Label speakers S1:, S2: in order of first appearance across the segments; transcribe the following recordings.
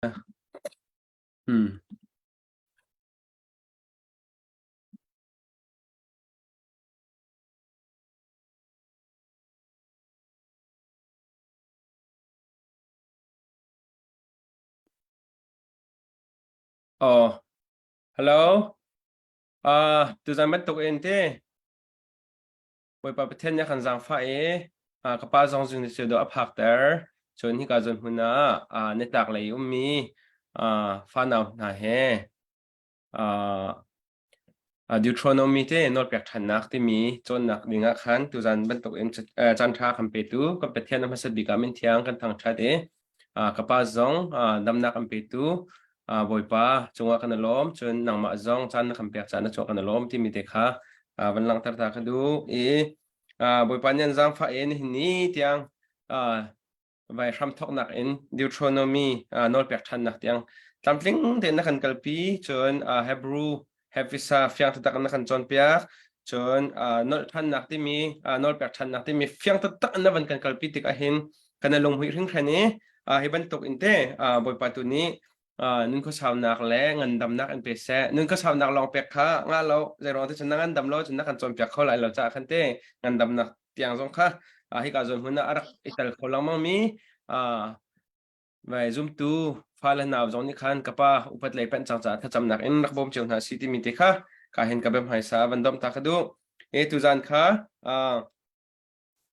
S1: อืมอ๋อฮัลโหลอ่าtu zan ban tok en te boi pa pathen ya khan zang fa e kapa zong jing se do aphak ter chon hi ka zon huna netak lei ummi fa naw na he Deuteronomy te nol pek than nak te mi chon nak dinga khan tu zan ban tok en chan tha kham pe tu ka pathen ma sa bi ka min thiang kan thang tha de kapa zong dam nak am pe tu boi pa chunga kan lom chon nang ma zong chan na kham pek chan na chok kan lom ti mi te kha van lang tar ta ka du boi pa nyan zang fa en ni tiang vai ram thok nak en Deuteronomy nol pek than nak tiang tlamtling te na kan kalpi chon Hebrew Hefisa fiang tak na kan chon piak chon nol than nak ti mi nol pek than nak ti mi fiang tak na van kan kalpi tik a hin kan long hui ring khani hi ban tok inte boi pa tu ni nun ko saw nak le ngan dam nak an pe se nun ko saw nak long pek kha nga lo zai rong te chon ngan dam lo chon na kan chon pek kho lai lo cha khan te ngan dam nak tiang zong kha hi ka zon huna arak ital kholang mang mi vậy zoom tu pha lần nào giống như khan kapa upat lei pen chang cha tha cham nak in nak bom cheu na city mi te kha ka hen ka bem hai sa van dom ta khadu e tu zan kha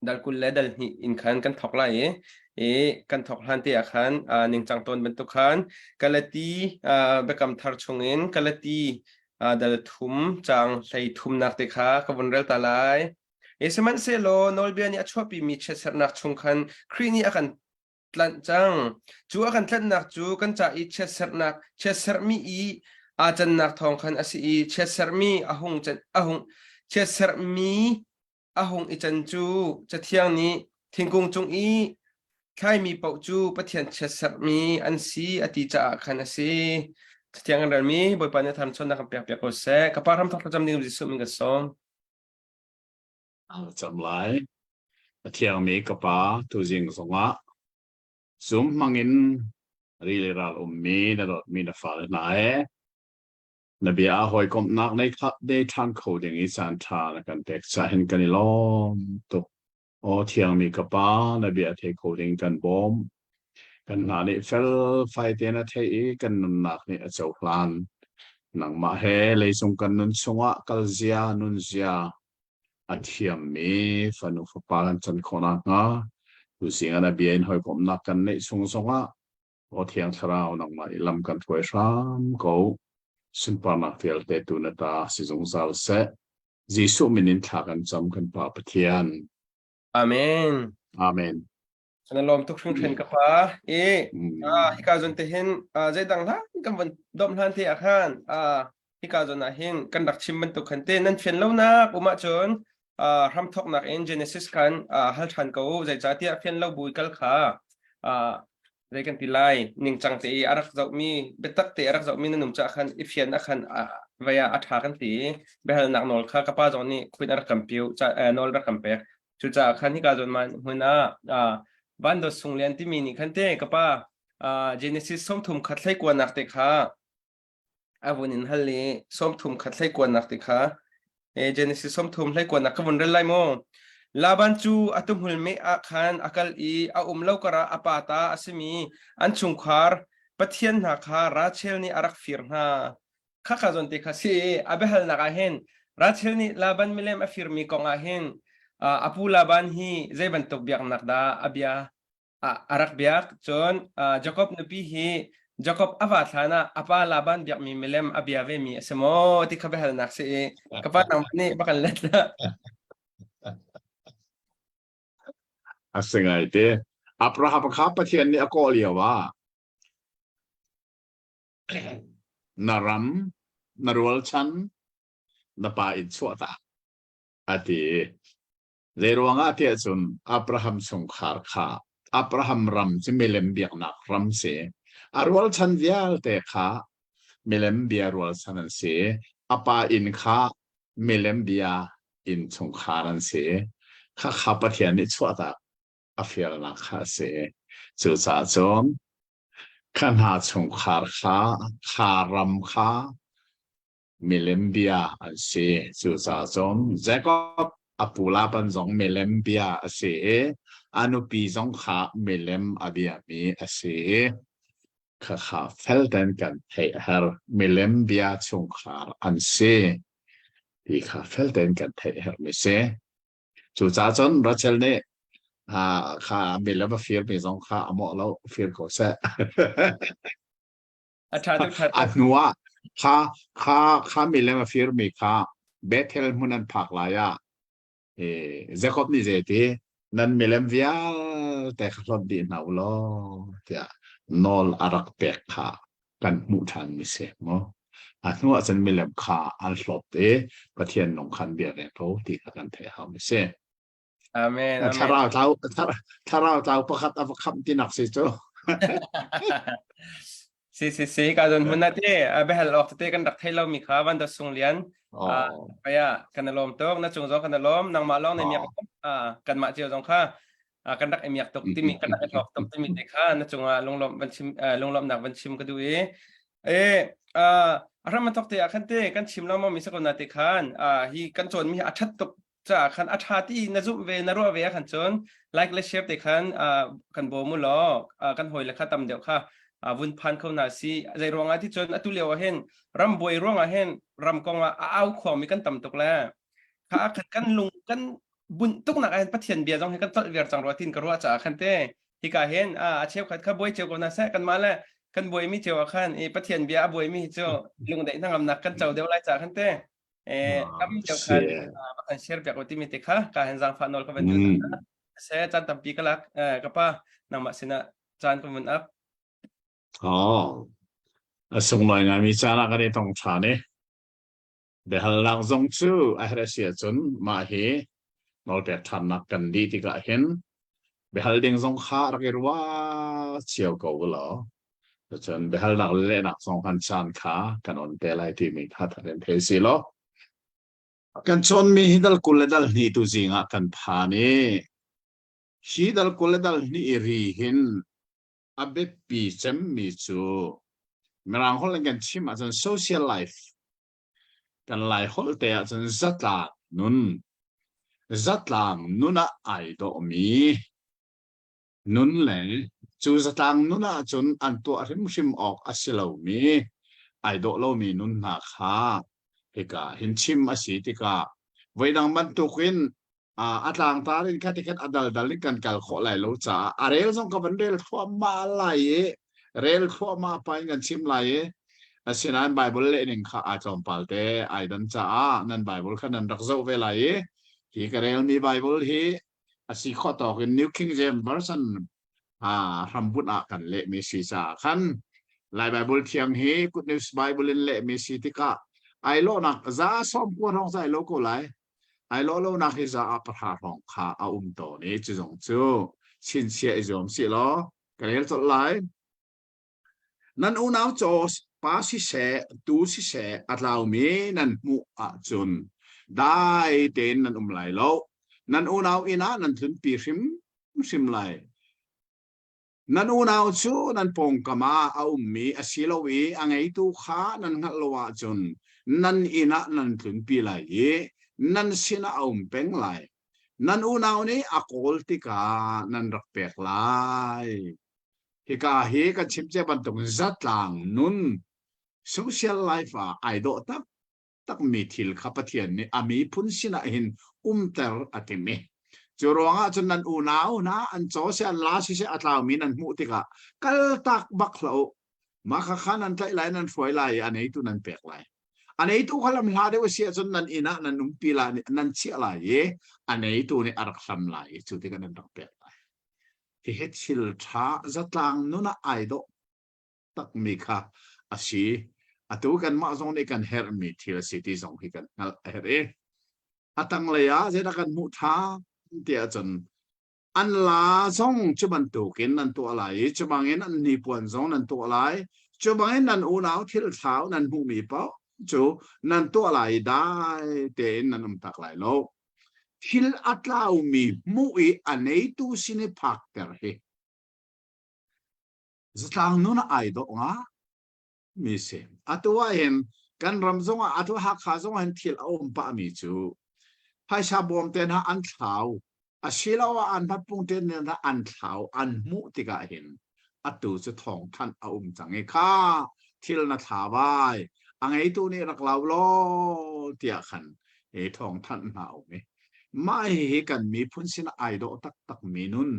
S1: dal kul le dal hi in khan kan thok lai kan thok han te khan ning chang ton ben tu khan kalati bekam thar chungin kalati dal thum chang sei thum nak te kha ka von rel ta lai seman se lo nol bian ya chopi mi che ser nak chung khan khrini akan tlan chang chu akan tlan nak chu kan cha I che ser nak che ser mi I chan nak thong khan asi I che ser mi ahung chan ahung che ser mi ahung I chan chu cha thiang ni thingkung chung I khai mi pau chu pathian che ser mi an si ati cha khan asi thiang an mi boi pa ne tham chon nak pek pek ko se kaparam thak jam ning ji su min ga som
S2: chậm lại thiang mi kapa tu jing songa zoom mangin ri ral mi na dot mi na fa na na bia hoi kom nak nei khat de than coding I san tha na kan tek sa hen kan lom to o thiang mi kapa na bia the coding kan bom kan na ni fel fai te na the I kan nun nak ni a chau hlan nang ma he le sung kan nun sunga kal zia nun zia a thiam mi fanu fa palan chan khona nga tu singa na bien hoi kom nak kan nei sung sunga o thiang tharau nang ma ilam kan thoi ram ko sun pa nak tel te tu na ta si zong zal se jisu minin thakan cham kan pa pathian
S1: amen
S2: amen
S1: sana lom tuk shung chen kapa hi ka zon te hin zai dang la kan van dom hlan te akhan hi ka zon a hin kan dak chim ban tuk khan te nan fen lo na uma chon ram thok nak en Genesis kan hal than ko zai cha tia fen lo bui kal kha zai kan tilai ning chang te arak zau mi betak te arak zau mi nanum cha khan ifian akhan vaya atha kan ti behal nak nol kha kapa zon ni kuin arak kampiu cha nol rak kampek chu cha khan hi ka zon man huna bando sunglian ti mini khante kapa Genesis som thum khatlai kwa nakte kha abunin halli som thum khatlai kwa nakte kha Genesis som thum hlai kwa nak ka bun rel lai mo laban chu atum hul me a khan akal I a lo kara apata asimi an chung khar pathian na kha Rachel ni arak fir na kha kha zon te kha si abehal na ka hen Rachel ni laban milem a fir mi ko nga hen apu laban hi zai ban tok biak nak da abia arak biak chon Jacob napi hi Jacob ava thana apa laban biak mi milem abia ve mi semo ti khabehal nak si kapa nang ni bakal letla
S2: asengai te Abraham kha pathian ni ako liawa naram narwal chan na pa in chuata ati leruanga te chun Abraham sung khar kha Abraham ram chi melem biak nak ram se arwal chan vial te kha melem bia rwal chan se apa in kha melem bia in chung kharan se kha kha pathian ni chuata afial na kha se chu cha chon ขันหาชงคาร์คาคารำคามิเลมเบียอันเสียจุดจอมเจ้าก็อปูลาปันจงมิเลมเบียอันเสียอนุปีจงขามิเลมอบียมีอันเสียข้าเฟลเดนกันเฮอร์มิเลมเบียชงคาร์อันเสียที่ข้าเฟลเดนกันเฮอร์มิเสียจุดจอมรัชเล่ข้ามิเลมฟิลมีจงขาอโมแล้วฟิลก็เสะ
S1: อาจารย์ทุกท่าน
S2: อันนัวข้าข้ามีเลมาฟิร์มีข้าเบทเทลมุนันพักลายะเจ้าคบนี่เจตีนั่นมีเลมวิอาแต่ข้าชอบดีน่าอุลอเดียนอลอารักเปกข้ากันมุทันมิเสมออันนัวฉันมีเลมข้าอันชอบเดประเทศนงคันเบียร์เรนโรที่กันเทหามิเส
S1: อาเมนอาเม
S2: ถ้าน เราประคับประคับที่นักสิโจ
S1: si kadon hunate behel okte kan dakhai lo mi khawan da sunglian paya kanalom tok na chungzo kanalom nang malong ne miak kan ma chiao jong kha kan dak emiak tok timi kan dak tok tok timi te kha na chunga longlom nak ban chim ka du aram tok te akhan te kan chim lo mo mi sakon na te khan hi kan chon mi athat tok cha khan athati na zu ve na ro ve khan chon like le shape te khan kan bo mu lo kan hoi la kha tam deu khaวุนพันเขาหน้าซีใจรองอาที่จนอตุเลียวเห็นรำบวยรองอาเห็นรำกองเอาของมีกันต่ำตกแล้วข้าขัดกันลุงกันบุญตุกหนักเห็นพัฒน์เบียร์จงให้กันตัดเวียร์จังรัวทินกรัวจ่าขันเต้ที่กาเห็นเชฟขัดข้าบวยเจียวกันนะแซกันมาแล้วกันบวยมีเจียวขันพัฒน์เบียร์บวยมีเจียวลุงเด็กนั่งอำนักกันเจ้าเดียวไล่จ่าขันเต้กำเจียวขันบังเชฟจากอุติมิติค่ะการเห็นจังฟันนอลก็เป็นจุดนั้นเสจันตั้มปีกลักกับป้านำมาสินะจันก็มันอัพ
S2: ส่งหน่วยงานมีจาระกันในตรงชาเนเดี๋ยวหลังจงจูไอ้เรื่องเสียจนมาเห็นนอลเปียทันนักกันดีที่ก็เห็นเดี๋ยวเด้งจงขารักเรือว่าเชี่ยวกูเหรอจนเดี๋ยวหลังเล่นนักจงกันชานขากันอ่อนเปลัยที่มีท่าทางเทสิโลกันชนมีฮิดัลกุลดัลนี่ตุจิงะกันพานีฮิดัลกุลดัลนี่รีหินอาเบปีเจมมิจูเมื่อเราคนเล่นกันชิมอาจจะ social life กันไล่คนแต่อาจจะจัดลางนุนอะไอโดมีนุนเลยจูจัดลางนุนอะจนอันตัวริมชิมออกอาศิลามีไอโดเรามีนุนนาคาเอกาเห็นชิมอาศิติกาไว้ดังบรรทุกินอัตลางตาลินคัติกันอัดดัลลิกันกัลขอไหลโลจ่าเรลส่งกับเรลทั่วมาไหลเรลทั่วมาไปกันชิมไหลสินันไบเบิลเล่นข้าอาจอมปัลเตไอดันจ่านันไบเบิลขันนันรักเจ้าเวลาฮีกเรลมีไบเบิลฮีสิข้อต่อกันนิวคิงเจมส์เวอร์ชันทำบุญอากันเละมีสีจ่าขันไลไบเบิลเทียงฮีกุดนิวส์ไบเบิลเละมีสีติกาไอโลนักจ้าสมควรของใจโลโก้ไหลไอ้โลนักที่จะอัปหาของข้าเอาตัวนี้จะส่งจูชินเชียจอมสิล้อกันเรื่องสุดท้ายนั่นอุณเอาโจสป้าสิเสตูสิเสอัตลาวมีนั่นมุอาจุนได้เด่นนั่นไหลโลนั่นอุณเอาอินานั่นถึงปีริมไหลนั่นอุณเอาจูนั่นปงกมาเอามีอาศิลวีอังไอตูข้านั่นหัลวาจุนนั่นอินานั่นถึงปีไหลนั่นสินะเอาเป็นไรนั่นอุณเอานี้อโกลติกานั่นรักเป็กไรฮิกาฮิกันชิมเจ็บันตุงจัดหลังนุนโซเชียลไลฟ์ไอโดตักมีทิลขับเทียนนี่อามีพุนสินะหินเตอร์อติมีจูรวงอาจนนั่นอุณเอานะอันโจเสียลาสิเสียอัตลามีนั่นมุติกากัลตักบักเหลามาข้านั่นใจไหลนั่นฝอยไหลอันนี้ตุนันเป็กไหลอันนี้ตัวเขาลำลาได้ว่าเสียจนนั้นอินะนั้นนุ่มปีลานี่นั้นเสียอะไรอันนี้ตัวนี่อารักลำลายจุดที่กันนั้นรักเปลี่ยนไปที่เหตุชิลช้าจัดลางนู่นไอโดตักมีค่ะอาชีตัวกันมาส่งในกันเฮร์มีที่ละสิที่ส่งให้กันนั่นเฮร์ตั้งเลยจะได้กันมุท้าเดียจนอันลาส่งจะบรรทุกินนั่นตัวอะไรจะบางเงินอันนี้ปวนส่งนั่นตัวอะไรจะบางเงินนั่นอุณเอาที่เท้านั่นหูมีเปล่าจูนั่นตัวอะไรได้เด่นนั่นตักไหลโลทิลอัตลามีมุยอันนี้ตัวสินพักเตอร์เฮ zatang nuna ai do nga mi se atua hen kan ram zonga atu ha kha zonga hen thil pa mi chu hai sa bom ten ha an thau a silawa an pat pung ten na an thau an mu tika hen atu chu thong than chang e kha thil na tha bai angai tu ni rak lau lo tia khan e thong than na me mai he kan mi phun sin ai do tak tak mi nun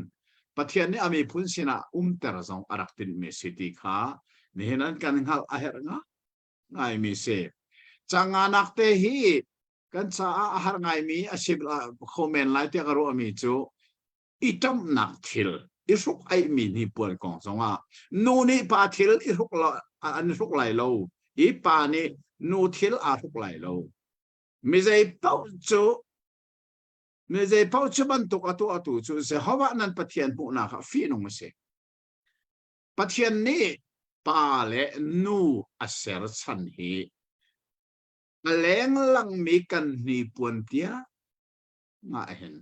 S2: pathian ni ami phun sina ter zong arak tin me city kha ni henan kan hal a her nga ngai mi se changanak te hi kan sa a har ngai mi a sib comment lai te garo ami chu itam nak thil isuk ai mi ni puan kong zonga nu ni pa thil isuk la an isuk lai lo i pa ni nu thil a isuk lai lo mi zai pau chu mi zai pau chu ban tuk atu chu se hawa nan pathian pu na kha fi nong se pathian ni pa le nu a ser chan hi leng lang mi kan ni puan tia nga hen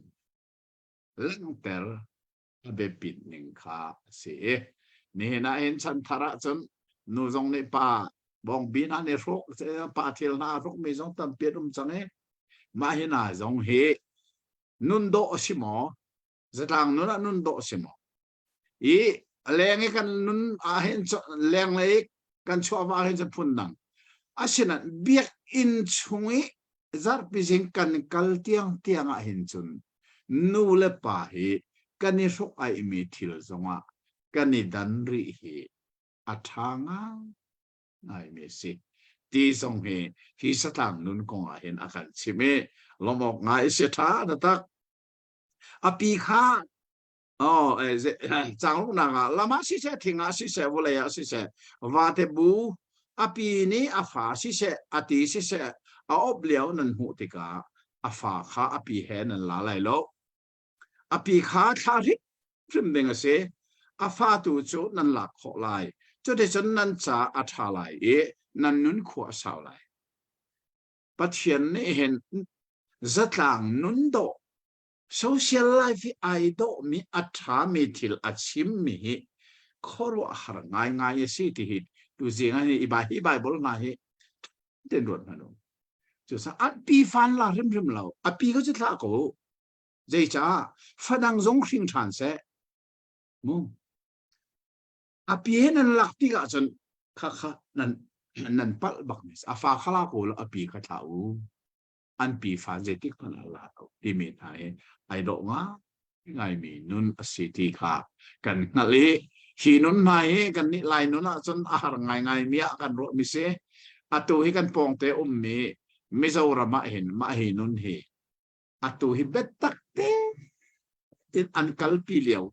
S2: lang ter be pit ning kha se ni na hen chan thara chon nu jong ni pa bong bin an rok pa thil na rok mi jong tam pet chang e ma hi na jong he nun do simo zatang nuna nun do simo i leng kan nun a hen leng le kan chwa wa hen phun nang asina biak in chungi zar pising kan kal tiang a hin chun nu le pa hi kan ni sok ai mi thil zonga kan ni dan ri hi athanga ngai me si ti song he hi satang nun kong a hin akan chime lomok ngai se tha na tak api kha chang lu na nga lama si se thinga si se vole ya si se va te bu api ni afa si se ati si se a obliao nan hu tika afa kha api he nan la lai lo api kha tha ri prim ding se afa tu chu nan la kho lai chu de chon nan cha a tha lai e nan nun kho sao lai pathian ne hen zatlang nun do social life ai do mi atha mi thil achim mi khoro har ngai si ti hi tu zinga ni iba hi bible na hi ten rot na no chu sa at pi fan la rim lo a pi ko chitla ko zai cha phadang zong khring than se mu a pi nan lak ti ga chon kha nan pal bak mis a fa khala ko a pi kha thau an pi fa je tik pan ala ti mi thai ai do nga ngai mi nun a city kha kan ngali hi nun mai kan ni lai nun a chon a har ngai mi a kan ro mi se atu hi kan pong te mi Mizorama hin ma hi nun hi atu hi betak te in an kalpi liao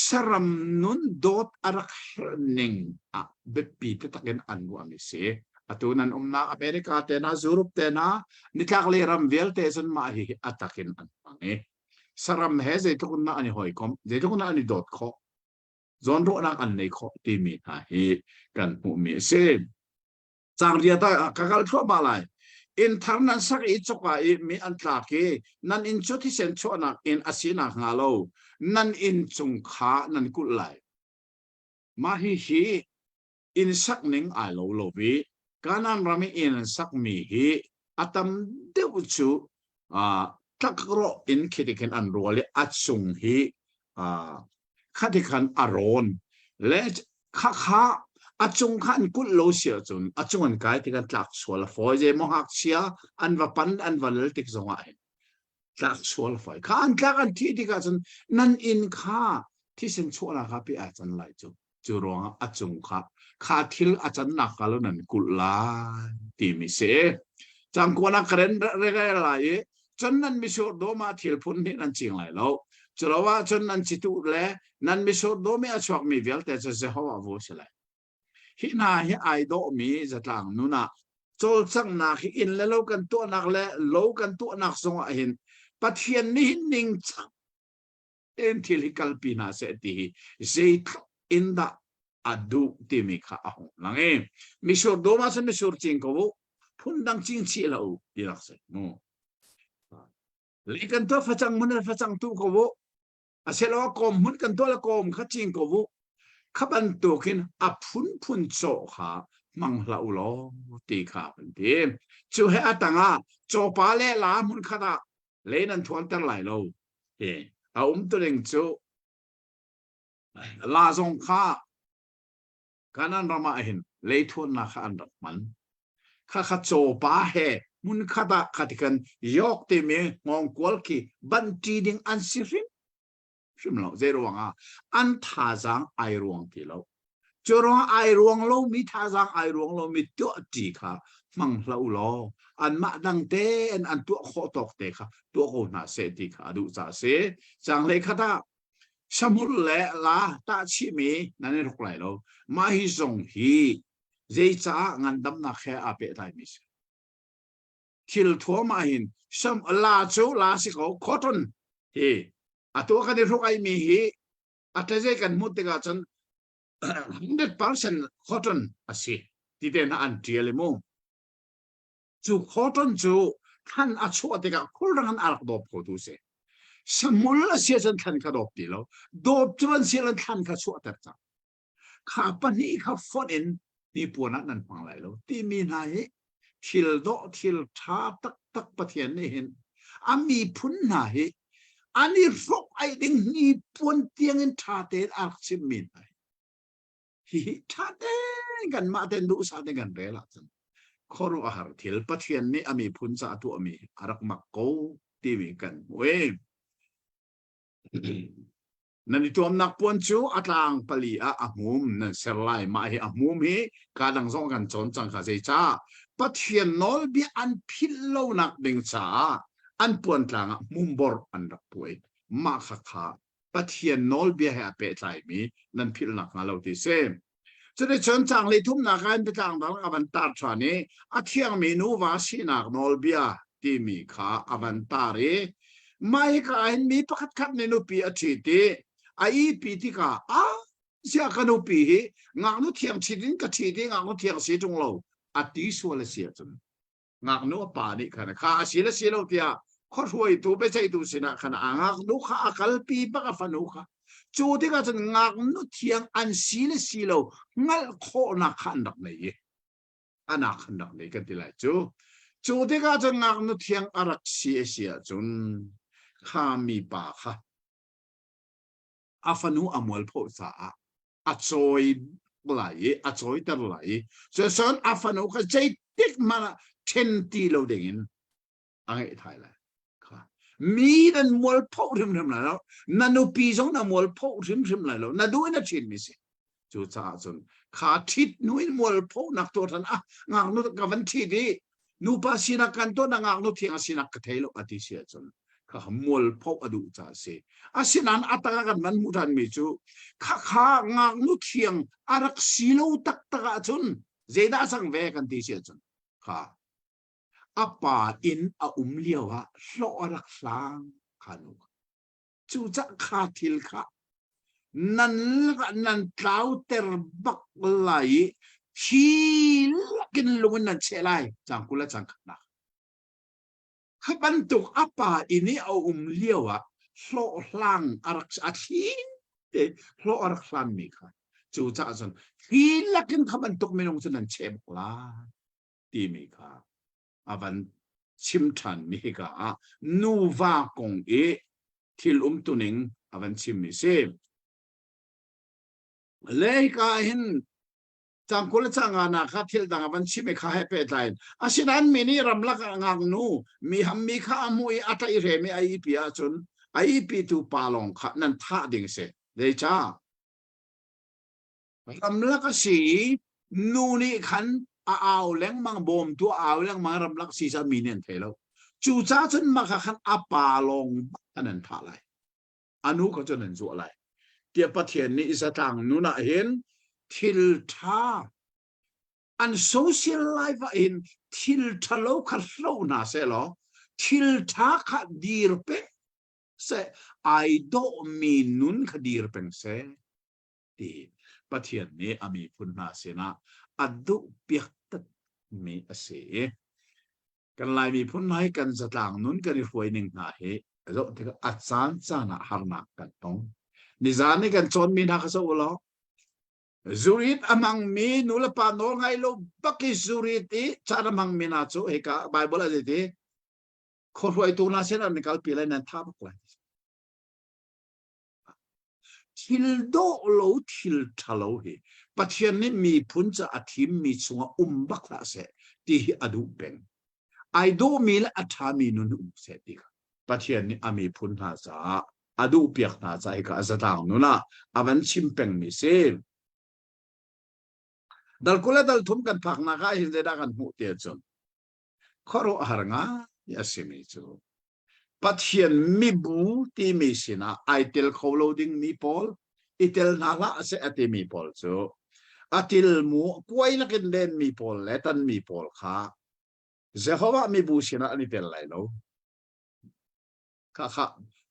S2: saram nun dot arak ning a bepi te takin an wa mi se atu nan na America te na Europe te na nitlak le ram vel te son ma hi atakin an pange saram he ze to na ani hoi kom ze to na ani dot kho zon ro na an nei kho ti mi ha hi kan pu mi se chang ria ta kakal thro ba lai in tharnan sak I choka I mi an tla ke nan in choti sen chona in asina ngalo nan in chung kha nan kul lai ma hi in sak ning ai lo bi kanan rami in sak mi hi atam deu chu takro in khitiken an role achung hi khatikan aron let kha achung khan kul lo sia chun achung an kai tikan tlak swal foi je mo hak sia an va pan an valel tik zonga tlak swal foi khan tlak an thi tika chun nan in kha thi sen chona kha pi a chan lai chu ronga achung kha thil a chan na kalo nan kul la ti mi se chang kona karen re ga lai chon nan mi so do ma thil phun ni nan ching lai lo chulawa chon nan chitu le nan mi so do me a chok mi vel te se hawa vo se hi na hi ai do mi zatang nuna chol chang na hi in le lo kan to nak le lo kan to nak song a hin pathian ni ning chang en thil hi kalpina se ti sei in da adu ti mi kha a hong lang e mi sur do ma se mi sur ching ko phun dang ching chi lo di rak se no le kan to fa chang mun fa chang tu ko a se lo kom mun kan to la kom kha ching ko ขับันตัวกินอพุนโจขามังลาอุโลตีขาเป็นทีจูเฮอตังอาโจปาเลลามุนขดาเลนันทวนตันไหลโลเอาตัวเองจูลาซงข้าการนั้นเรามาเห็นเลยทวนนาคาอันดับมันข้าโจปาเฮมุนขดาขัดกันยกเตมีงงกวลกีบันจีดิงอันซิริมชิมเราเจรวงอันท่าจังไอรวงที่เราจรวงไอรวงเรามีท่าจังไอรวงเรามีตัวจีค่ะมังเราล้ออันมาดังเตอันตัวโคตกเตค่ะตัวโคนาเสติค่ะดูจ่าเสจังเลยค่ะท่าสมุลเละละตาชิมีนั่นเองทุกไหลเรามาฮิซงฮีเจจ้างันดำนักแค่อาเปไทมิสทิลทัวมาหินสมลาจูลาสิเขาคอตนอัตัวกันที่ทุกไอมีฮีอัตเจกันมุดติกาจัน100% คอตนอาศัยที่เดนอันเดียลิมูจูคอตนจูท่านอาชัวติกาคุรังอันอาร์ดอบโคดูเซสมุลละเสียจันท่านกระดอบดีแล้วดอบจวนเสียจันท่านกระชัวตัดจ้าข้าปนีข้าฟอนอินนี่ปวนัดนั่นฟังไรแล้วที่มีนายทิลโดทิลท้าตักปะเทียนนี่เห็นอามีพุนนายอันนี้ฟกไอดิ่งนี่ปวนเตียงอินท่าเตนอาร์ซิมินายฮิท่าเตนกันมาเตนดูซาเตนกันเรล่ะจันขอรู้อาหารทิลปะเทียนนี่อามีพุนซาตัวอามีอารักมักโกที่มีกันเว้ยนั่นตัวนักปวนจูอัตลางปลีอามุมนั่นเซลไลมาให้อามุมฮีการดังส่งกันจนจังข้าเสียจ้าปะเทียนนอลบีอันพิลโลนักดึงจ้าอันปวนทางมุมบอร์อันรักป่วยมาขักขาปะเทียนนอลบีให้อาเปใจมีนั่นพิลนักงาเราที่เซมจะได้ชนจังเลยทุ่มนักการไปจังดังอวันตาชานี้อาเทียงเมนูวาสินักนอลบีที่มีขาอวันตาเรไม่ก็เห็นมีประคัดในนุปีอาทิตย์ไอปีที่ก้าเสียกันนุปีงานนุเทียงชิดินกับชิดินงานนุเทียงสีจงเราอาทิส่วนละเสียจนงานนุป่านี่ขนาดข้าสีละเสียเราเทียข้อช่วยตัวไปใช้ตัวสินะขนาดงานนุข้าอัลปีบักฟันุข้าจูที่ก็จะงานนุเทียงอันสีละเสียเรางั้นโคนักขันดักเลยอันนักขันดักเลยกันที่ไรจูที่ก็จะงานนุเทียงอารักเสียจนข้ามีป่าค่ะอาฟนูอมวลโพสาอาจอยไหลอาจอยตะไหลส่วนอาฟนูก็ใจติดมาเช่นที่เราได้ยินอะไรไทยเลยค่ะมีนั่นมวลโพถึงแล้วนั่นอุปีสองนั่นมวลโพถึงแล้วนั่นดูนั่นชินมิสิจูจ่าจนขาทิดนุ้ยมวลโพนักตัวท่านงานนุกับวันที่นี้นูปาสินักกันตัวงานนุเทียงสินักกเทโลอติเสียจนข้ามวลพกอดูจ่าเสอาศินันอัตรากันมันมุทันมิจูข้างางนุเทียงอารักสิโลตักจุนเจด้าสังเวกันที่เสียจุนข้าอาป่าอินอาเลียวะโลอารักสางขานุจูจะข้าทิลข้านั่นเท้าเตอร์บักไหลชีลกินลุงนั่นเชลัยจังกุลจังขนาข้าบรรทุกอาป่าอินี่เอาเลี้ยวะโลลังอารักษาทีโลอารักษามีค่ะจูจ่าจนทีละกันข้าบรรทุกไม่ลงจนนั่นเชมกลาตีมีค่ะอาวันชิมทันมีค่ะนูวากงเอทิลตุนิงอาวันชิมมิเซเลยก็เห็นจังกุลจังอานาคาทิลดังวันชิมข้าให้เป็นไงอาศินันมินิรำลักงางนูมีหำมีข้ามุยอัตอิเรมีไอพีอาจนไอพีตูปาลงข้านั่นท่าดิ่งเสเลยจ้ารำลักสีนูนี่ขันเอาแหลงมังบอมตัวเอาแหลงมังรำลักสีจะมีเนียนเทลจู่จ้าจนมาขันอาปาลงอันนั้นท่าอะไรอนุเขาจะนั่นจู่อะไรเดียบประเทศนี้อิสตังนูน่ะเห็นทิลท่าอันโซเชียลไลฟ์อินทิลทะโลคัดโลน่าเสหรอทิลท่าขัดดีร์เปเสไอโดมีนุนขัดดีร์เป็นเสดีประเทศนี้อามีพุนนาเสนาอดุเปียกตัดมีเสกันลายมีพุนให้กันสตางนุนกันรวยหนึ่งหาเหโลที่ก็อัศจรรย์จานะฮาร์นักกันตรงนิจานี่กันจนมีนักสู้หรอ zurit amang mi nula pa no ngai lo baki zuriti chara mang mi na chu heka bible ase ti khoroi tu na sen an kal pilai nan tha bak lai thil do lo thil thalo hi pathian ni mi phun cha athim mi chunga bak la se ti adu beng ai do mi la atha mi nu nu se ti pathian ni ami phun ha sa adu piak na cha heka azatang nu na avan chimpeng mi se dal kula dal thum kan phak na ka hin da kan hu te chon khoro haranga yasimi chu pathian mi bu ti mi sina aitel kholoading mi pol itel nala ase ati mi pol chu atil mu kwai na kin len mi pol le tan mi pol kha Jehovah mi bu sina ani tel lai lo kha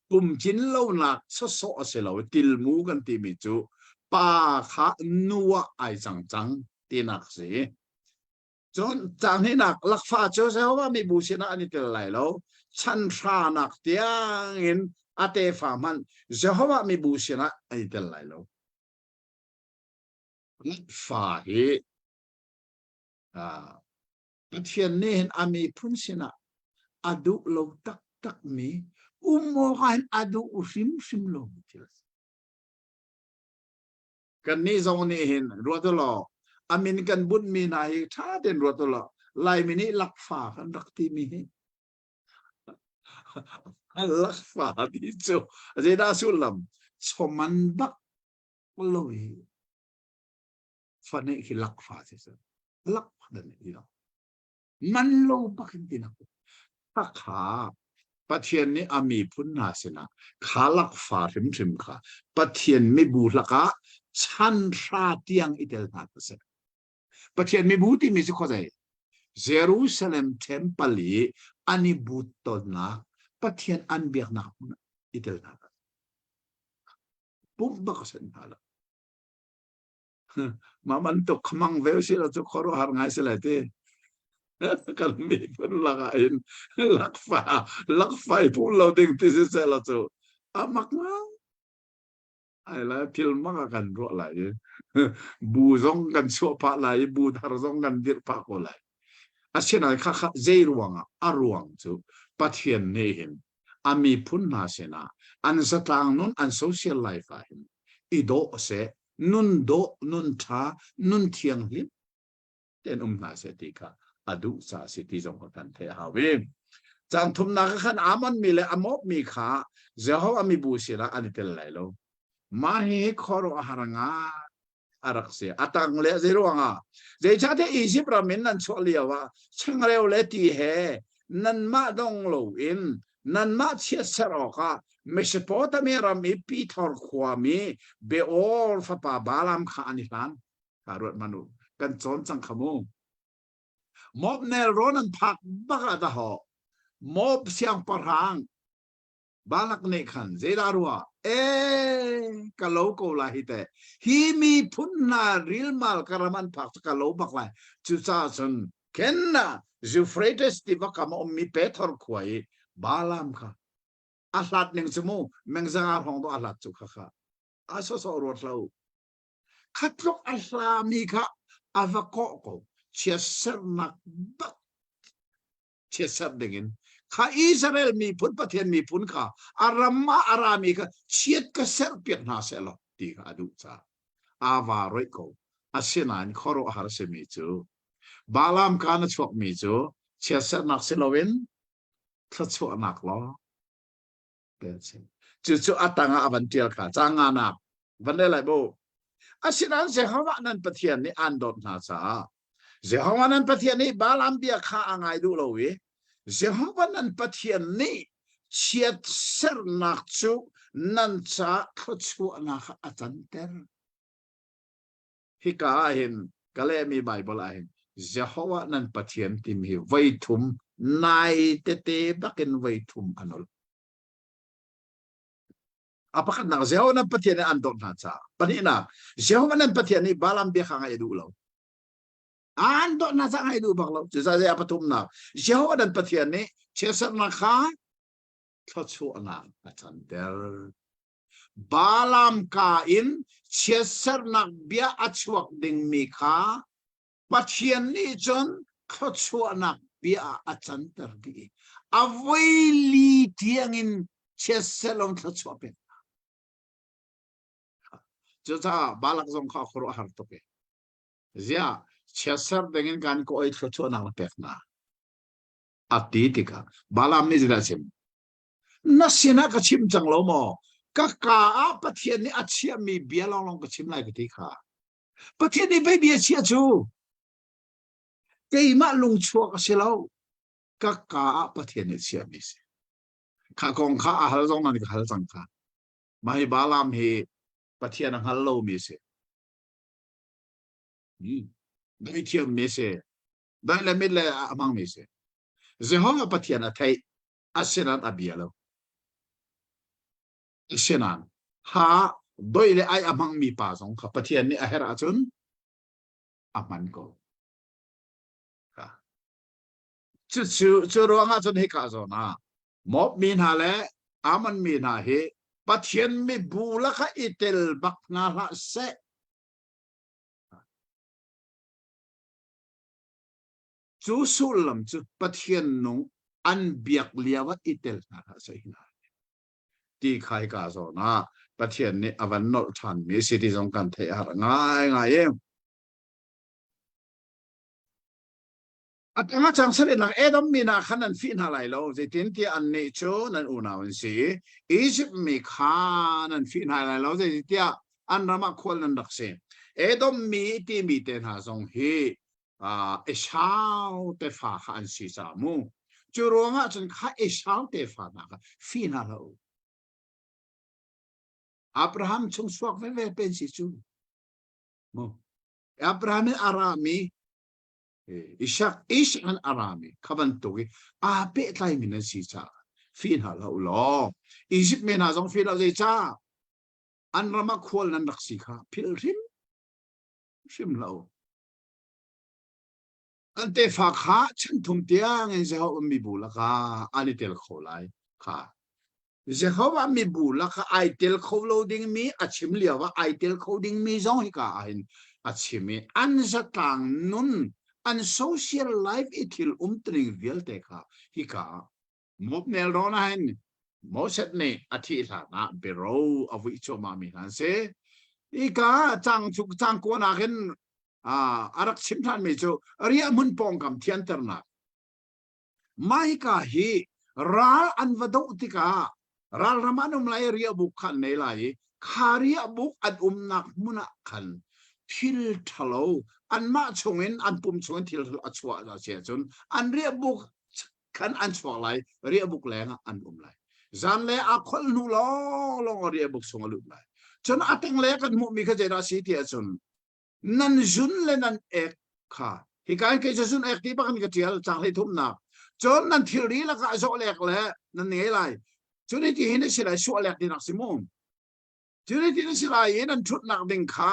S2: tum chin lo nak so so ase lo til mu kan ti mi chu pa kha nuwa ai chang chang tinak si chon chang hi nak lak fa cho Jehovah mi bu sina ani tel lai lo chan ra nak tiang in ate fa man Jehovah mi bu sina ani tel lai lo lak fa hi pathian ne hen ami phun sina adu lo tak tak mi mo kan adu usim sim lo til kan ni zong ni hen ruatolo amin kan bun mi na hi tha den ruatolo lai mi ni lak fa kan rak ti mi hi lak fa di chu je da sulam choman bak loi fa ne hi lak fa se lak dan ni no man lo bak tin ta kha pathian ni ami phun na sina khalak fa rim rim kha pathian mi bu laka chan ra tiang itel na se pathian mi bu ti mi se khozai Jerusalem temple ani buton na pathian an biak na itel na pum ba ka sen hala maman to khamang veu sila chu khoro har ngai sila te kan mi pun lagain lakfa pun lo ding ti se sela chu amak ma ai la til ma kan ro lai bu zong kan so pa lai bu thar zong kan dir pa ko lai asena kha kha zeiruanga aruang chu pathian ne hin ami phun na sena an satang nun an social life a hin ido se nun do nun tha nun thiang lim ten na se ti ka adu sa city zong kan the ha we chang thum na khan aman mi le amop mi kha Jehovah mi bu sira ani tel lai lo ma hi khoro haranga arak se atang le zero anga je cha the Egypt ra min nan cholia wa changreu le ti he nan ma dong lo in nan ma chia sero ka Mesopotamia ra mi pi thor khwa mi be all fa pa balam kha ani han karot manu kan chon chang khamu mob nel ronan phak baka da ho mob siang parhang balak ne khan zedarua kalau ko la hite hi mi phunna ril mal karaman phak kalau bak lai chu cha chun kenna Euphrates ti bakam mi pethor khwai balam kha ahlat ning chumu mengzanga hong do ahlat chu kha kha aso so ro tlau khatlok ahla mi kha avako ko Chesser nak bak Chesser dingin kha Israel mi pun pathian mi pun kha arama arami kha chiet ka ser piat na selo ti adu cha ava roi ko asinan khoro har se mi chu balam kana chok mi chu Chesser nak selowin thachwa nak lo chu atanga avantial kha changa na vanle lai bo asinan se hawa nan pathian ni andot na cha Jehovah nan pathian ni balam bia kha angai du lo we Jehovah nan pathian ni chiat ser nak chu nan cha khachu na kha atanter hika hin kale mi bible ahin Jehovah nan pathian tim hi vaithum nai te bakin vaithum anol apakah nak Jehovah nan pathian ni andot na cha panina Jehovah nan pathian ni balam bia kha angai du lo ando na sa ngai du baklo sa ya patum na Jehovah dan pathian ni chesar na kha thachu ana atandel balam ka in
S3: เชียสนักเบียอัชวกดิงมีขาปัจเจียนนี่จนเขาชัวนักเบียอาจันตร์ดีอวัยลีเทียงอินเชียสลงเขาชัวเป็นจะจ้าบาลักซงข้าครัวหาร์ตุเปเสียเชียสดิงอินการก็ไอ้เขาชัวนักเป็ดนะอัดดีติกาบาลามนี่จะได้ชิมนักเสียนักชิมจังโลโมก็กาปะเทียนนี่อาเชียมีเบียลองก็ชิมไล่กันที่ขาปะเทียนนี่ไม่เบียเชียจูเกี่ยมาลุงชัวก็เสียแล้วก็กาปะเทียนนี่เชียมีสิข้าคงข้าฮัลโหลนั่นก็ฮัลโหลจังข้าไม่บาลามให้ปะเทียนฮัลโหลมีสิได้เทียมมีสิได้เลยไม่เลยอามังมีสิจะห้องปะเทียนอะไรอาเซียนอาเบียแล้วเช่นนั้นหาโดยเลยไอ้อามังมีป่าสองขับปะเทียนนี่อาเหราจนอามันก็จู่รวงอาจนให้กาจนะมอบมีนาเลอามันมีนาเฮปะเทียนมีบูละค่ะอิตลบักนาละเซจู่สุลลัมจู่ปะเทียนนงอันเบียกเลียวะอิตลนาละเซนะที่ใครกาโซนะประเทศนี้อวันนอทันมีสิทธิสงการเทียร์ง่ายเองอัตมาจังสรินักดอมมีนาขันนันฟินอะไรแล้วจะทิ้งที่อันนี้โจนันอุณาวันสีอียิปต์มีขานันฟินอะไรแล้วจะที่อันรามาควรนันดักเสียดอมมีที่มีเตนหาสงฮีเช้าเตฟ้าขันสีสามูจูรวงอ่ะจนข้าเช้าเตฟ้านักฟินอะไรอับราฮัมชงสวกเวเป็นสิจูโมอับราฮัมอารามีอิชอันอารามีขบันตุกีอาเปตไลมินสิจ้าฟินฮาลาอุลออียิปต์เมนาซองฟินฮาลาจ้าอันรามาควลนันดักสิค่ะพิลริมลาอันเตฟ้าข้าฉันทุ่มเตียงเงินเจ้ามีบุลกาอันนี้เตลโคไลค่ะเจ้าว่ามีบุลกาไอเตลโคโลดิ้งมีอาชิมเลียวว่าไอเตลโคดิ้งมีจงฮิกาอินอาชิมีอันจะต่างนุนอันโซเชียลไลฟ์อิทิลตริงเวลเตค่ะฮิกามบเนลโรนันโมเสตเนอาทิตย์นะเบโรอวิชมามีนันเซฮิกาจังจุกจังกวนอาเห็นอารักชิมทันไม่จูเรียมุนปองคำเทียนเตอร์นักไม่กาฮีรัลอันวดอุติการัลรามานุมไลเรียบุกขันในไลขาเรียบุกอันนักมุนักขันทิลทะโลอันมาชงเงินอันปุ่มชงเงินทิลอัชวะเราเสียจนอันเรียบุกขันอันชวะไลเรียบุกแรงอันไลจันเลอคนนูลองเรียบุกชงลุไลจนอัตังเลกันมุมีขจราศีเทียจนนันจุนเลนันเอกค่ะฮิการเกจจุนเอกที่บ้านก็เจียลจังเลยทุ่มนักจนนันทิรีละก็โจเล็กเลยนันเนไลจนที่เห็นสิไรชัวเล็กดีนักสิมงจนที่สิไรนันชุดนักดึงขา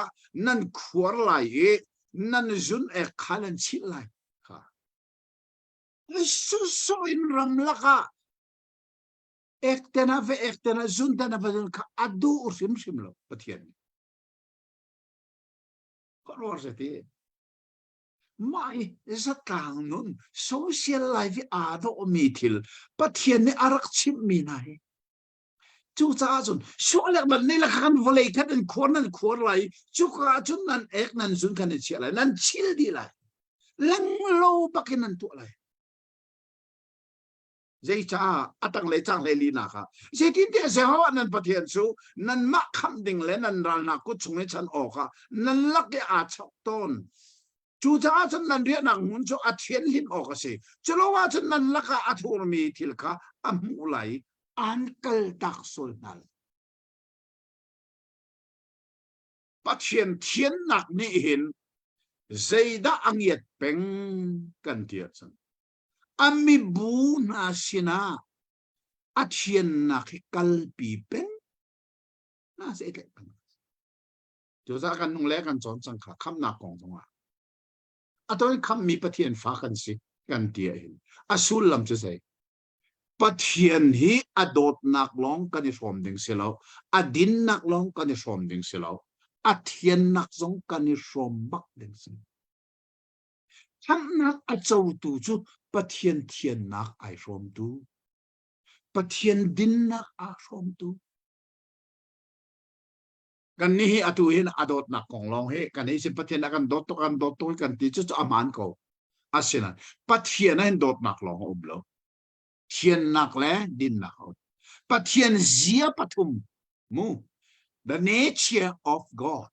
S3: นันขวดไหลนันจุนเอกขานันชิไหลค่ะสุดอินรำละก็เอกเตนะเวเอกเตนะจุนเตนะเวจุนขาอดูอุสิมชิมโลปะเทียนก็รู้สิที่ไม่จะต่างนู้นโซเชียลไลฟ์อาร์ตอมีทิลปะเทียนในอารักชิมมีไหนจูจ้าจุนช่วงแรกมันนี่ละคันวอลเลย์กันขวดนั้นขวดไหลจูกาจุนนั้นเอกนั้นจุนกันเชียร์ไหลนั้นชิลดีไหลลังโลปักนั้นตัวไหลเจ้าจ้าอัตังเลยจังเลยลีน่าค่ะเจ้าที่เดียเจ้าว่านั้นปะเทียนสูนั้นมักคำดิ่งเลยนั้นรันนักกุศลฉันออกค่ะนั้นลักเดอาชักต้นจูจ้าฉันนั้นเรียนหนังหุ่นจูอัดเทียนลิ้นออกสิจะรู้ว่าฉันนั้นลักอัดหัวมีทิลค่ะอัมอุไลอันเกิลตักสุลนัลปัจเจียนเทียนหนักนี่เห็นใจด่างเงียดเป็นกันเทียนสันอามีบูนาสินาอัดเทียนนักกัลปีเป็นน่าเสียดายจูจ้ากันนุ่งเล็กกันจนสังขารคำนักของตรงอ่ะอัตอนคำมีปะเทียนฟ้ากันสิกันเทียนอสุลลำจะใส่ปะเทียนฮีอดดนักร้องกันในฟอร์มดิ่งเสียแล้วอดินนักร้องกันในฟอร์มดิ่งเสียแล้ว a thian nak zong kan ni rom bak deng sin tham nak a chau tu chu pathian thian nak ai rom tu pathian din nak a rom tu kan ni hi atu hin adot nak kong long he kan hi sin pathian nak kan dot to kan ti chu aman ko asinan pathian hin dot nak long oblo thian nak le din nak pathian zia pathum mu the nature of God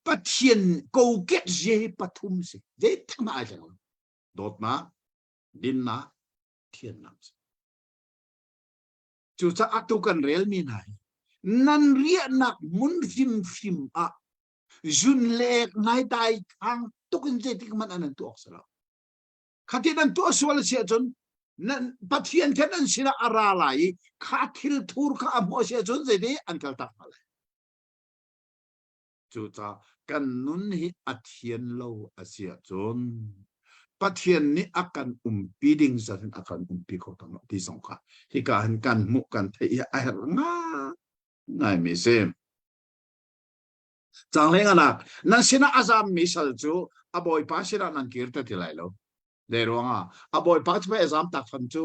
S3: pathian ko get je pathum se je thama a jang dot na din na thian na chu cha atu kan rel mi nai nan ria nak mun fim a jun lek nai tai khang tukin je tik man anan tu oksala khatinan tu aswal sia chon nan pathian kan sina ara lai khathil thur kha amo sia chon je de ankal ta malai chu cha kan nun hi athian lo asia chon pathian ni akan umpi ding sa akan umpi ko tang ti song kha hi ka han kan mu kan thei ai nga ngai mi se chang leng ana nan sina azam mi sal chu aboy pa sira nan kirta tilai lo de ronga aboy pa chpe azam tak pham chu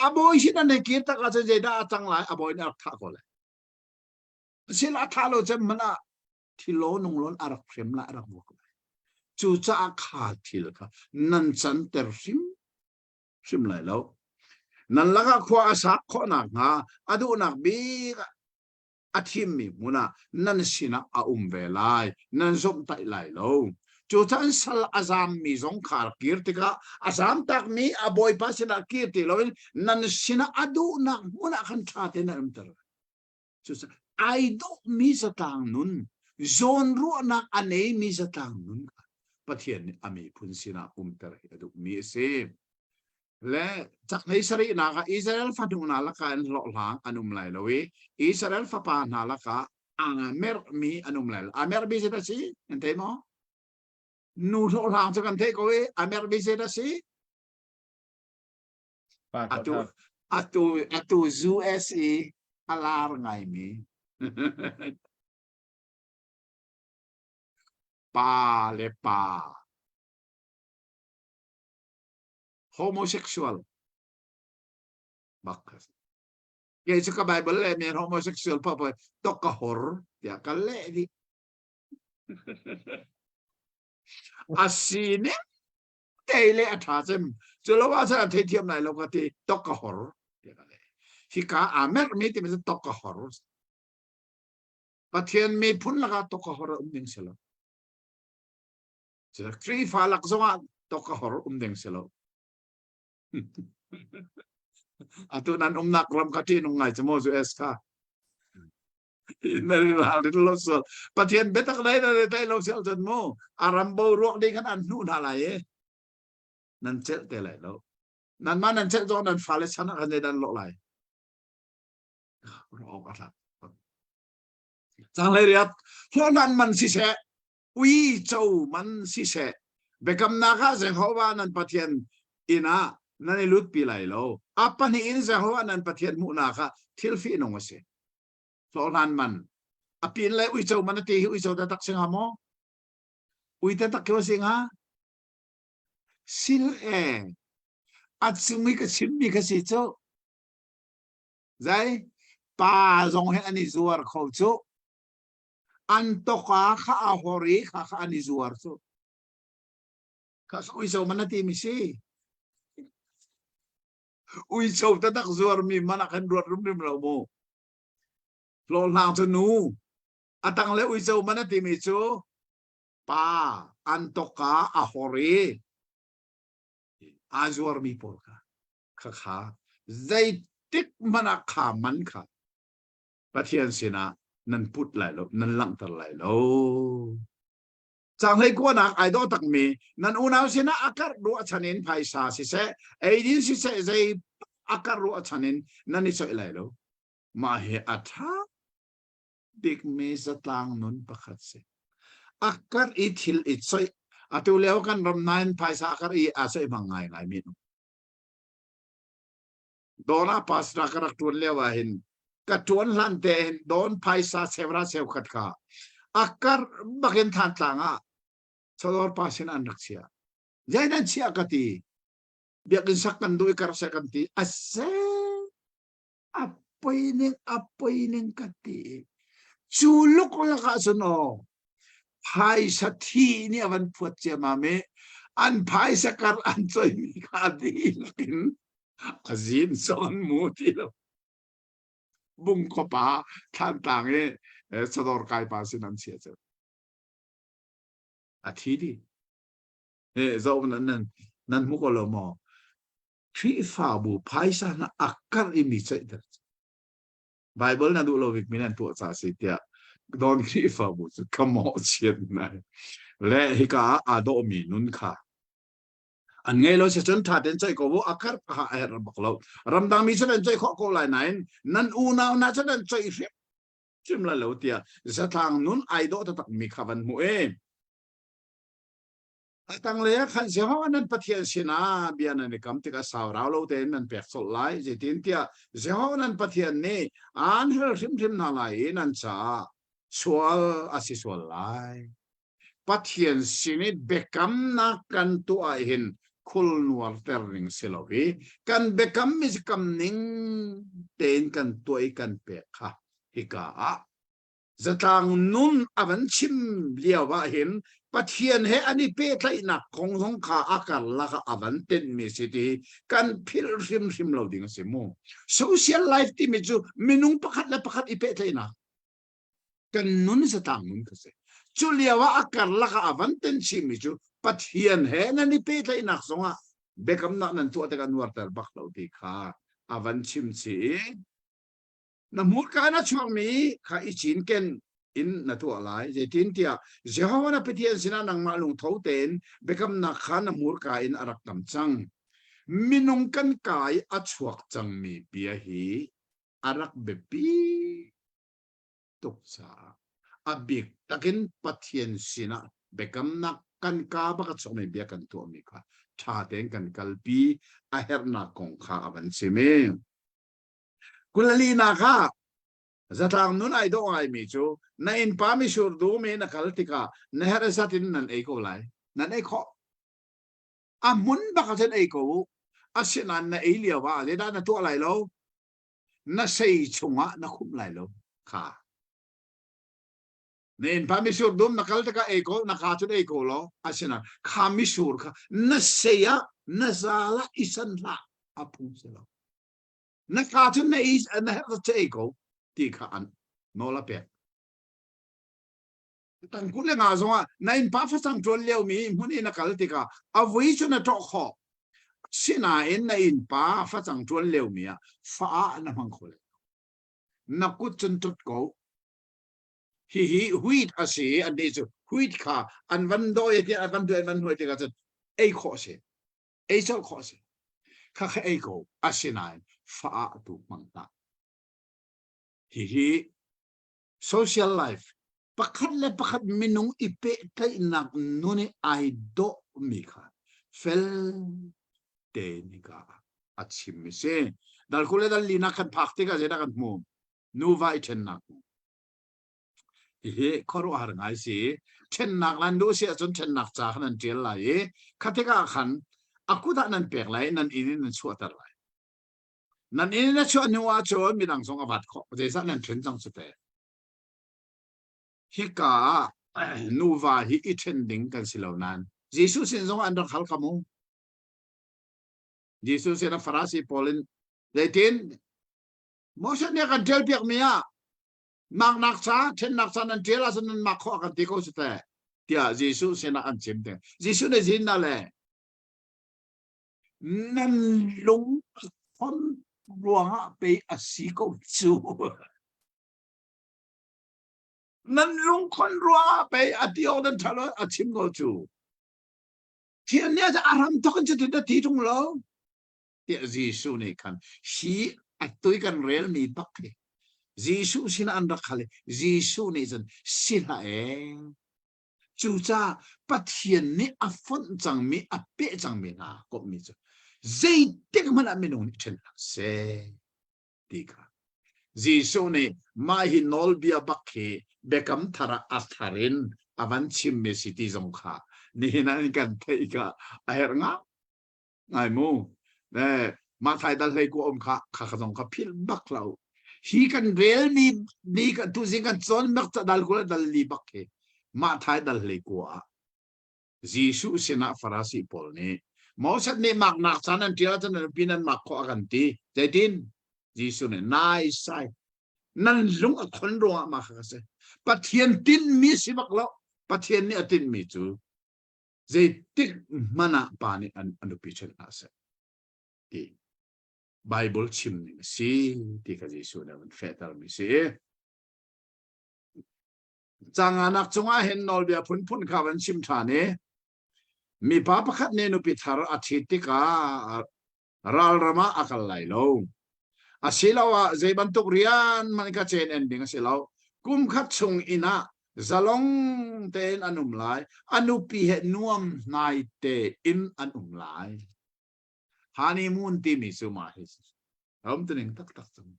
S3: aboy sina ne kirta ka je da chang lai aboy na tha ko le sila tha lo chem mana thilo nong lon arak phrem la arak mo chu cha kha thil kha nan chan ter sim lai lo nan laga khwa sa kho na nga adu nak bi athim mi muna nan sina a ve lai nan zom tai lai lo chu chan sal azam mi zong khar kirtika azam tak mi a boy pa sina kirti lo nan sina adu nak muna khan tha te na amtar chu ai do mi sa tang nun zon ru nak anei mi sa tang nun pathian ami phun sina tar adu mi se le chak nei sari na ka Israel fa dung na la ka an lo lang anum lai lo we Israel fa pa na la ka amer mi anum lai amer bi se ta si ente mo nu lo lang cho kan te ko we amer bi se ta si atu USA alar ngai mi pa le pa homosexual bakas kaya sa Bible le may homosexual pa to kahor ya kale di asine tele atasem sulawa sa tetiam na lo kati to kahor ya kale hika amer mi ti to kahor pathian mi phun laga to kahor umding selo sa kri falak zonga to kahor umding selo atu nan nak ram kati nung ngai chmo su eska nari hal itu lo so pathian betak dai na dai lo sel jan mo aram bo ruak ding kan an nu na lai nan chel te lai lo nan man nan chel zo nan fale sana kan dan lo lai ro ka la chang lai riat ho nan man si se ui chou man si se bekam na ka se howa nan pathian ina nani lut pi lai lo apa ni in sa ho anan pathian mu na kha thil fi no se so nan man apin lai ui chau man ti ui chau ta tak singa mo ui ta tak ko singa sil at sumi ka simmi ka si cho zai pa zong he ani zuar kho cho an to kha a hori kha ani zuar cho ka ui chau man ti mi si ui chau ta tak zuar mi mana kan ruat rum rim lo mo lo lang tu nu atang le ui chau mana ti mi chu pa antoka a hori a zuar mi por ka kha zai tik mana kha man kha pathian sina nan put lai lo nan lang tar lai lo chang lai ko nak ai do tak mi nan unaw sina akar do chanin phaisa si se ai din si se zai akar ro chanin nan ni soi lai lo ma he atha big me satang nun pakhat se akar ithil it soi atu leo kan ram nine phaisa akar I asoi mangai ngai mi dona pasra karak tur lewa hin ka tuan lan te don phaisa sevra sev khat ka akar bakin tantanga salor pasin anak siya jainan siya kati biakin sakan do ikar sakanti ase apoy ning kati suluk la kasuno pai sa thi ni avan puat siya mame an pai sakar an choy mi kadi lakin azin son muti lo bung ko pa tantang salor kai pasin an siya siya athidi zo nan mukolo mo tri fa bu paisa na akar imi sai da bible na du lo vik minan tu sa si tia don tri fa bu su kamo chen na le hika ado mi nun kha an ngai lo se chen tha den chai ko bu akar ha er bak lo ram dang mi chen chai kho ko lai nai nan u na chen chai chim la lo tia sa thang nun ai do ta tak mi khavan mu tăng lẽ khăn sẽ hoa nên phát hiện xin à bây giờ này cầm tiga sao rau lâu tên nên bẹt sốt lại chỉ tin tia sẽ hoa nên phát hiện nè anh hơi thím nào lại nên sa sual asisual lại phát hiện xin ấy become na kan tu ai hin kul nuar terning silovi kan become is kam ning tên kan tuai kan bẹt ha hika zatang nun avan chim liawa hin phát hiện hệ anh ấy thấy nặc không không khá akar là cả avan tên mi city kan phil sim lâu đỉnh xem mo social life thì mình chú minung pakat ipe thấy nặc kan nun sa tang nun kasi chú liawa akar là cả avan tên sim mi chú phát hiện hệ anh ấy thấy nặc xong à bekam nặc nan tu atakan water bak lâu đi khá avan chim si na mur ka na chuang mi kha ichin ken in na tu alai je tin tia jehovah na petian sina nang malung thau ten bekam na khana mur ka in arak tam chang minung kan kai achuak chang mi bia hi arak bepi tuk sa abik takin patian sina bekam na kan ka ba ka chok mi bia kan tu mi kha tha ten kan kalpi a herna kong kha aban sime kulali na kha zatang nun ai do ai mi chu na in pa mi sur do me na kaltika na hera satin nan ei ko lai nan ei kho a mun ba ka chen ei ko asinan na ei lia wa le da na tu lai lo na sei chunga na khum lai lo kha na in pa mi sur dum na kaltika ei ko na kha chu ei ko lo asinan kha mi sur kha na seya na zala isan la apung se lo na kha chu na is na hera che ei ko ti kha an no la pe tan ku le nga zonga na in pa fa sang tron leo mi mun in kal ti ka a vui chu na to kho sina in na in pa fa sang tron leo mi a fa na mang khol na ku chun tut ko hi huit a se an de chu huit kha an van do ye ti an van do an van hoi ti ka chen ei kho se ei chol kho se kha kha ei ko a sina fa tu mang ta hi social life pakat minung ipe tay nak nuni ay do mi kha fel te ni ka at simise dal kule dal lina kan pakti ka zeda kan mo nuva iten nak hi koro har ngai si chen nak lan do si achon chen nak cha khan tel lai khatika khan akuda nan pek lai nan inin nan chuatar lai nan inin na chu nuwa chu mi dang song abat kho je sa nan chen chang su te hika nuva hi itending kan silonan Jesus sin zong andar khal kamu Jesus sin farasi polin leitin motion ne kan tel piak mia mang nak sa ten nak sa nan tel asan nan makho kan tiko su te tia Jesus sin an chim te Jesus ne zin na le nan lung kon ruanga pe asiko chu nan lung kon ruanga pe atio dan thalo achim go chu thian ne ja aram to kan chu da ti tung lo ti jisu ne kan shi atoi kan rel mi bakke jisu sin an rakhale jisu ne jan sila chu cha pathian ni afon chang mi ape chang mi na ko mi chu zai tek man a minung chen se ti ka Jisu ni ma hi nol bia bakhe bekam thara atharin avan chim me city zong kha ni na kan thei ka aher nga ngai mu ne ma thai dal lei ku om kha kha zong kha phil bak lau hi kan rel ni ka tu jing kan chon mek ta dal ku dal li bakhe ma thai dal lei ku a Jisu sina farasi pol ni mo sat ni mak nak sanan tira tan pinan mak ko kan ti jaitin Jisu ne nai sai nan lung a khon ro ma kha se pathian tin mi si bak lo pathian ni atin mi chu zai tik mana pa ni an pi chen ase ti Bible chim ni si ti ka Jisu na man fetal mi si chang anak chunga hen nol bia phun phun kha ban chim tha ne mi pa pakhat ne nu pi thar a thi ti ka ral rama akal lai lo asilawa zai bantuk rian man ka chen ending asilaw kum khat chung ina zalong ten anum lai anu pi he nuam nai te in anum lai honeymoon ti mi su ma his hom tening tak tak chung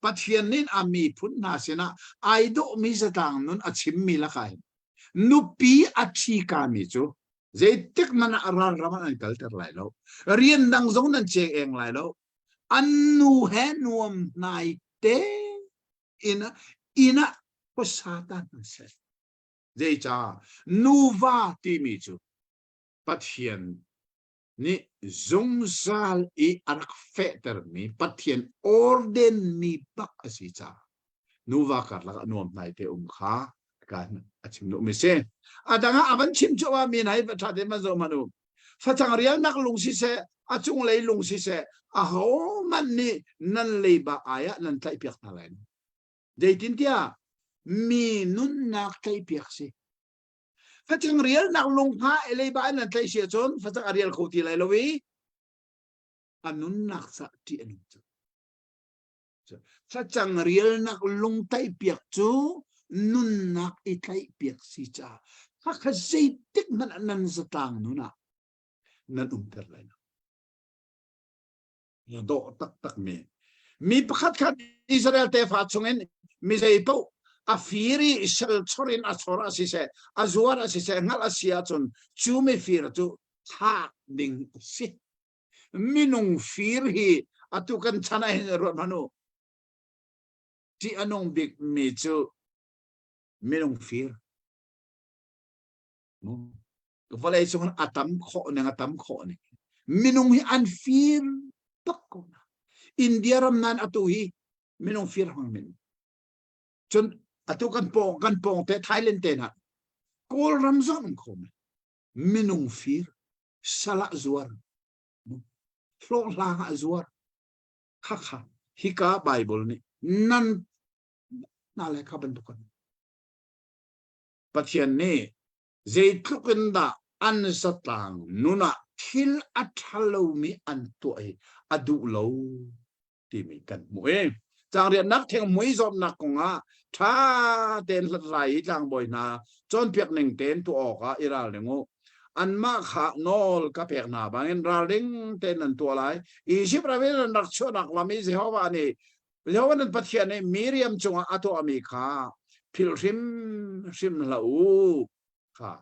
S3: pathian nin ami phun na sina ai do mi zatang nun achim mi la kai nu pi achi ka mi chu zai tek mana ral rama an kalter lai lo rian dang zong nan che eng lai lo anu he nuam nai te ina ko satan se zai cha nu va ti mi chu pathian ni zung sal I anak fetter mi pathian orden mi bak asi cha nu va kar la nuam nai te kha kan achim no mi se adanga aban chim chowa mi nai ba tha de ma zo manu fa chang rial nak lung si se achung lei lung si se a ho man ni nan lei ba aya nan tai piak na len de tin tia mi nun nak tai piak si fa chang rial nak lung ha lei ba nan tai sia chon fa chang rial kho ti lai lowi anun nak sa ti anu fa chang rial nak lung tai piak chu nun nak I tai piak si cha ha kha sei tik man nan zatang nu na nan ter lai do tak tak mi pakhat khat Israel te fa chungen mi sei po a firi Israel chorin a chora si se a zuara si se ngal asia chun chu me fir chu tha ding si minung fir hi atu kan chana hen ro manu ti anong big mi chu minung fir no ko lai chung atam kho ne atam kho ne minung hi an fir ko na India ram nan atu hi minong fir hang min chun atu kan pong te Thailand te na kol ramzan ko minong fir sala zuar flo la zuar kha hi ka Bible ni nan na le ka ban kan pathian ne zai tlukin da an satang nuna thil athalo mi an to ai adu lo ti mi kan mu chang rian nak theng mui zop nak ko nga tha ten rai tang boi na chon piak ning ten tu oka iral lengo an ma kha nol ka pek na bangin raling ten an to lai I si pravel nak cho nak lami Jehovah ni Jehovah nan pathian ne Miriam chunga ato ami kha phil rim la u kha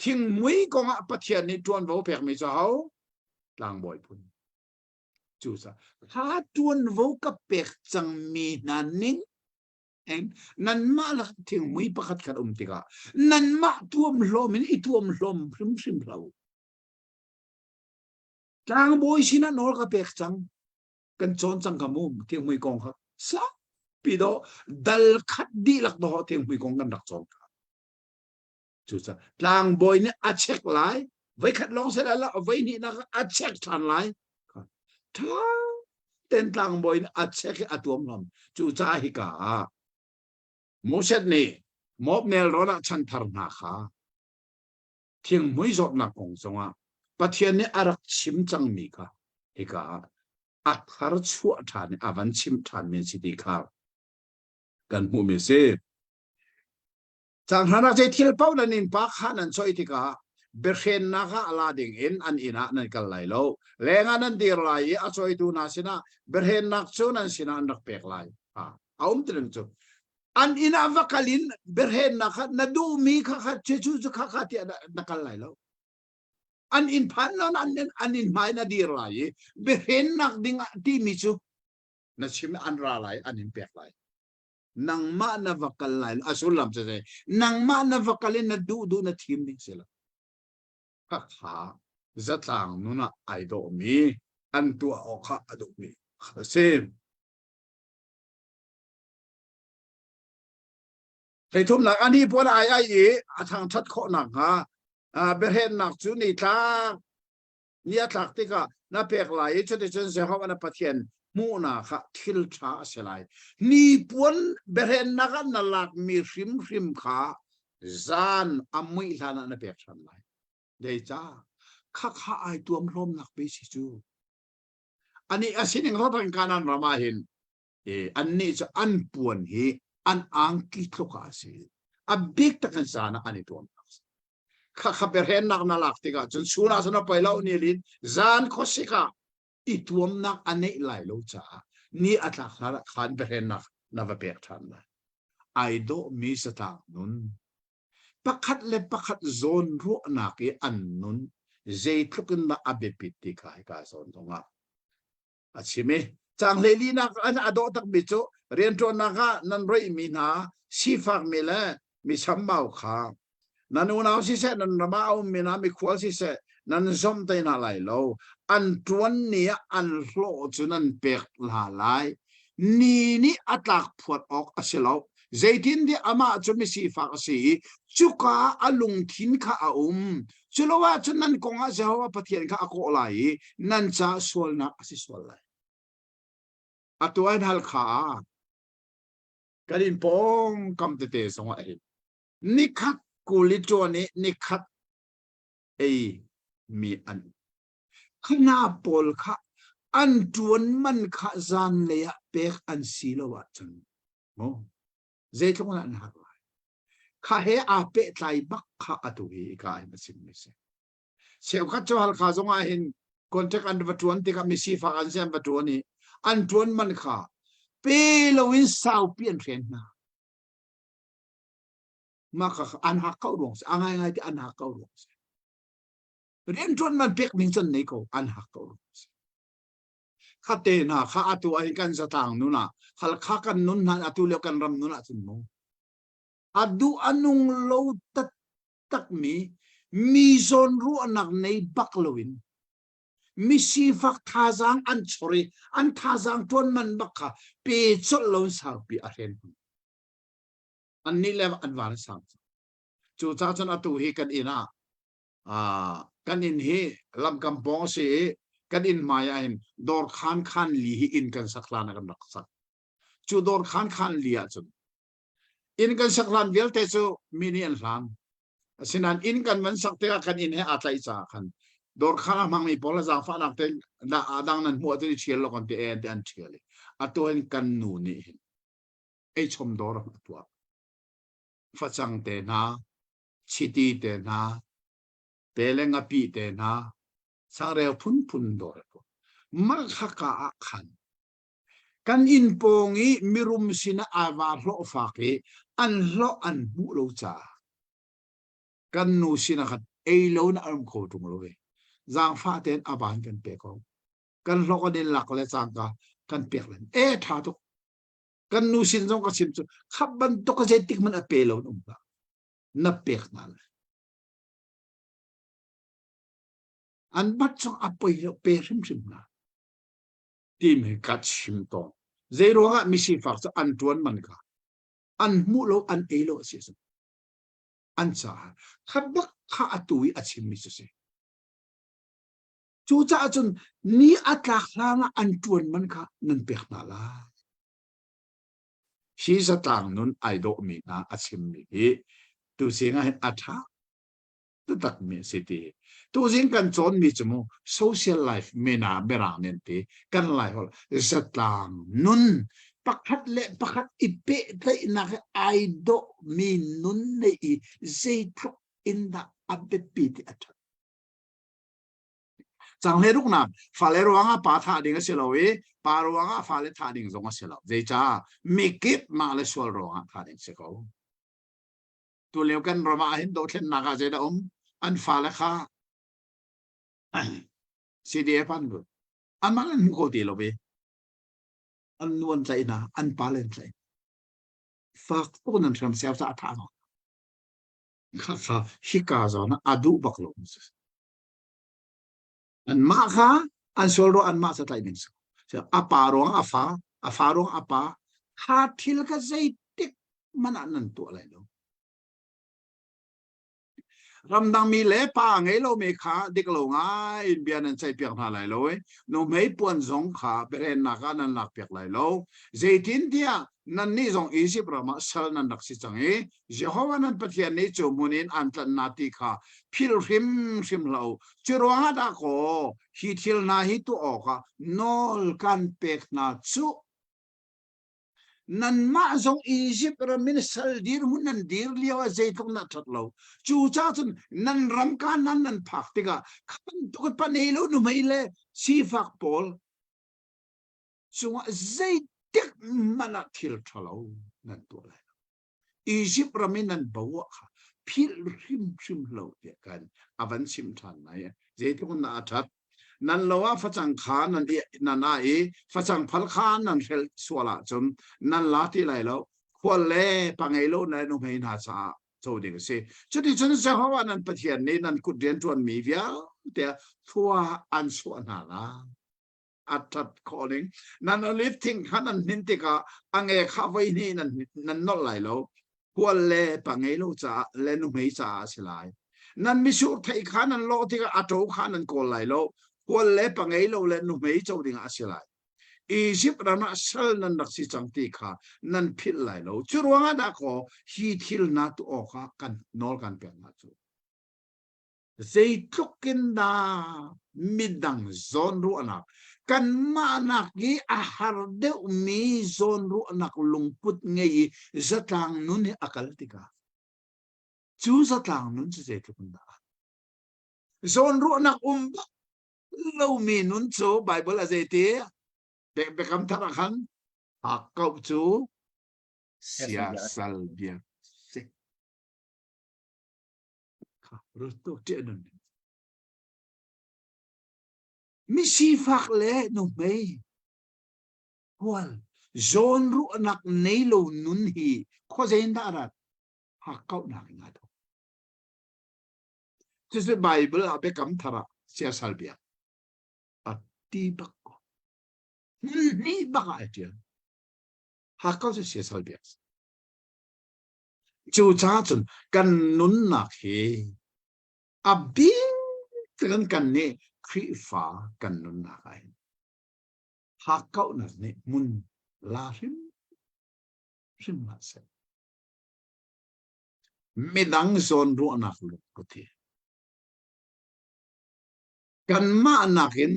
S3: thing mui ko nga pathian ni tuan vo pek mi cho hau lang boi pun chu sa ha tuan vo ka pek chang mi na ning en nan ma la thing mui pakhat khat tika nan ma tuam hlom in I tuam hlom rim lau tang boi sina nol ka pek chang kan chon chang ka mum thing mui kong kha sa pi do dal khat di lak do thing mui kong kan dak chon chu sa tang boi ni a check lai với khát long sẽ là với ni na a check than lại tha ten tlang boy a check a tuam lam chu cha hi ka mo set ni mop nel ro na chan thar na kha thieng moi zot na kong songa pathian ni arak chim chang mi ka hi ka a thar chu than avan chim than men si ti kha kan mu me se chang hana je thil pau na nin pa khan an choi ti ka berhen naka alading in an ina nan kalai lo lenga nan dir lai a choi tu na sina berhen nak chu nan sina an rak pek lai aum tren chu an ina vakalin berhen na khat na du mi kha khat che chu chu kha khat ya na kal lai lo an in phan lo an in mai na dir lai berhen nak ding ti mi chu na chim an ra lai an in pek lai nang ma na vakal lai asulam se nang ma na vakalin na du na thim ding sila kha kha zatlang nuna ai do mi an tua o kha adu mi sem thầy thum nak ani pon ai thang that kho nak ha berhen nak chu ni tha nia thak ti ka na pek lai chu te chen se ha na pathian mu na kha thil tha selai ni pon berhen nak na lak mi rim kha zan amui thana na pek than lai dei cha kha ai tuam rom nak be si chu ani asin eng rotan kanan rama hin an ni cha an puan hi an ang ki tloka si a big takan sana ani tuam kha berhen nak na lak tiga chun suna sana pailau ni lin zan khosika i tuam nak ane lai lo cha ni atlak khan berhen nak na va pek than la ai do mi sa ta nun pakhat le pakhat zon ro na ki an nun zai thukin na abepit ti kai ka zon donga achime chang le li nak an ado tak mi chu rientro na ga nan roi mi na si fak mi le mi sambau kha nanu na si se nan rama au mi na mi khwal si se nan zom te na lai lo an tuan ni an hlo chu nan pek la lai ni atlak phuat ok aselo zaitin di ama chu mi si fak si chuka alung thin kha chulowa chu nan konga jawa pathian kha ako lai nan cha sol na asi sol lai atuan hal kha karin pom kam te songa hi nikhat kulito ni nikhat ei mi an khna pol kha an tuan man kha zan le ya pek an silowa chang mo zai thong an ha kha he a pe tlai bak kha atu hi ka ai masim mi se seu kha cho hal kha zonga hin contact an batuan ti ka mi si fa an sem batuani an tuan man kha pe lo in sau pian ren na maka an ha kau rong angai ti an ha kau rong ren tuan man pek ning chen nei ko an ha kau rong kha te na kha atu ai kan sa tang nu na khal kha kan nun na atu le kan ram nu na chin mo adu anung lo tak mi zon ru anak nei bak loin mi si fak thazang an chori an thazang tuan man bakha pe chol lo sa pi a ren an ni le an war sang chu cha chan atu hi kan ina kan in hi lam kampong se kan in maya hin dor khan li hi in kan saklan kan raksak chu dor khan li a chu in kan saklan vel te chu mini an ran sinan in kan man sakte kan in he atlai cha khan dor khan mang mi pola za fa nak te da adang nan mu atu chiel lo kon te an chiel atu en kan nu ni e chom dor atwa fa chang te na chiti te na pelenga pi te na sare phun dor ko mar khaka khan kan in pongi mirum sina awa hlo fa ke an hlo an bu lo cha kan nu sina khat e lo na am ko tung lo we zang fa ten aban kan pe ko kan hlo ko den lak le chang ka kan pek len e tha to kan nu sin jong ka sim chu khaban to ka je tik man a pe lo num ba na pek na an bat chong a poi lo pe sim na tim he kat sim to zero ga mi si fak so an tuan man ka an mu lo an e lo si so an cha khabak kha atui a chim mi se chu cha chun ni atlak langa an tuan man kha nan pek na la shi sa tang nun ai do mi na a chim mi hi tu singa hen atha tu tak mi city tu sing kan chon mi chumo social life me na berang nen te kan lai hol sa tang nun pakhat le pakhat ipe tai na ai do mi nun nei zai thuk in da abepit atha จังเลรุกนับฟ้าเลรวงอ่ะป่าท่าดิ่งเสียเลยป่ารวงอ่ะฟ้าเลท่าดิ่งจงเสียเลยใจจ้ามีกิบมาเลสวลรวงอ่ะท่าดิ่งเสียเขาตัวเลี้ยวกันเรามาเห็นโดดเล่นนักอาเจดอมอันฟ้าเลข้าCDF อันบุอันมันมุกตีเราไปอันนวลใจนะอันป่าเลนใจฝากตัวนั้นทำเสียสะท้านข้าฮิกาจอนะอดูบักลงอันมาค่ะอันโซโลอันมาสไตล์นึงสิอาปารองอาฟ้ารองอาปาหาทิลก็ใจติกมันอันนั้นตัวอะไรเนาะรำดังมีเล่ป้าไงเราไม่ขาเด็กเราง่ายเบียนันใจเปียกหาไหลเลยเราไม่ปวนสงขาเป็นนักการนันหลักเปียกไหลเราใจทิ้งเดียนั่นนี่สงอีสิประมาสัลนันดักสิจังเอเจ้าว่านั่นปฏิญาณนี้จูมุนินอันตันนาติขาพิลริมเราจรวงดาโคฮิทิลนาฮิตุออกนอลกันเปกนาจูนั่นมาจงอียิปต์เราไม่ได้สัลดีร์มุนนั่นดีร์เลี้ยวใจตรงนั้นทัดเราจู่จ้าจนนั่นรำการนั่นพักติกาขันตุกปันเอลูนุ่มเอเล่ซีฟักปอลส่วนใจติกมันทิลทัลเรานั่นตัวอะไรอียิปต์เราไม่นั่นบัวค่ะพิลริมเราเดียกันอวันชิมทันไหนใจตรงนั้นทัดนั่นเราว่าฟังขานั่นนั่นไอ้ฟังพัลขานั่นเฮลสวละจนนั่นลาที่ไรแล้วควรเล่ปังไอโลนั่นนุ่มเห็นหาซาโจดิ่งสิจุดที่ฉันจะว่านั่นปฏิญาณนี้นั่นกุดเรียนจวนมีเวียแต่ทัวอันส่วนหาละอัตตคอลิงนั่นลิฟทิ้งขันนั่นนินติกาอังเอข้าไว้นี่นั่นนอไหลแล้วควรเล่ปังไอโลจ้าเล่นุ่มเห็นจ้าสิไลนั่นมิสูไทยขันนั่นโลที่กาอัตโตขันนั่นโกไหลแล้วควรเล่ปังไอโลเล่นุ่มเห็นเจ้าดิ่งอาศิไลอียิปต์เราเซลนั่นนักสิจังตีขานั่นพิลไหลแล้วจุดว่าดักก็ฮีทิลนาตัวออกกันนอลกันเป็นมาจูใจทุกินดามิดังโซนรู้นักกันมานักยี่อาหารเดอุมีโซนรู้นักลุงพุทธไงจะต่างนู้นอักลติกาจูจะต่างนู้นจะใจทุกินดาโซนรู้นักเรามีนู้นโซไบเบิลอะไรที่เด็กคำทักขันหักเก้าจูเสียสัลเบียสิค่ะรู้ตัวเจนุนมิสิฟักเล่นุ่มเมย์วัลโซนรู้นักเนโลนุนฮีข้อเจนดารัดหักเก้านักงาดูที่สุดไบเบิลอาเบคำทักเสียสัลเบียอัตติบักนี่บ้าไอ้เจ้าหากเขาจะเสียสละเบียสจู่จ้าจนกันนุนนักเฮอับบินกันเนี่ยคริฟ้ากันนุนนักไอ้หากเขานั่นเนี่ยมุนลาริมมาเสไม่ดังโซนรู้นักลุกก็ทีกันมานักเห็น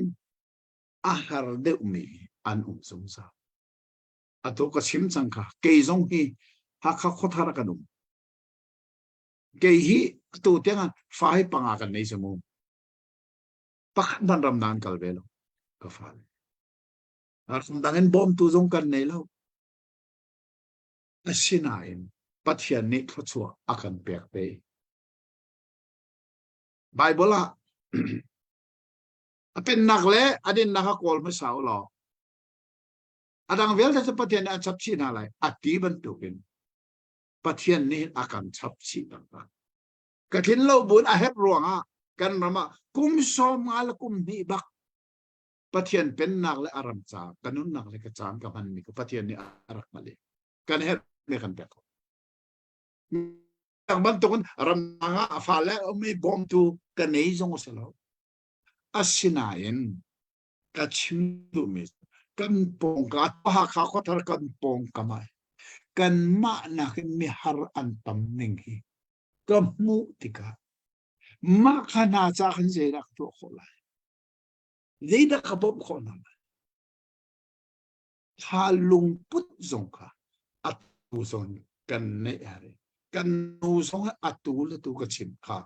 S3: อาหารเดือดมีอันสงสารอัตโกชิมสังค่ะเกยจงฮีหักข้าขดหากันเกยฮีตัวเตียงฟ้าให้ปังอากันในสมุนปักดันรำนานกัลเวลก็ฟ้ารำดังเงินบอมตัวจงกันในแล้วอาศินาอินปัทยานิทชัวอากันเปียกไปไบเบิลละเป็นนักเล่อดีตนักกอล์ฟไม่สาวหรออดังเวลจะปฏิญาณชับชีนอะไรอธิบันตุกินปฏิญาณนี้อาการชับชีต่างๆกฐินเราบุญอาเหตุรวงกันมากุมสมงาลกุมนิบักปฏิญาณเป็นนักและอารมณ์จากกันนู้นนักและกระจามกับมันมีกับปฏิญาณนี้อารักมาเลยกันเหตุไม่กันแบบต่างบรรทุกกันรำงาฟ้าและไม่บอมตูกันนี้จงเสลาอาศินาอินกัจฉิมดุมิกันปงกัดพาข้าขทารกันปงกำไมกันมานักมีหาอันตัมนิงฮีกัมุติกามาขนาดจากเจรักตัวคนละเจดักบบคนนั้นถ้าลุงพุทธสงฆ์อัตุสงกันในอะไรกันนูสงฆ์อัตุละตุกชิมค่ะ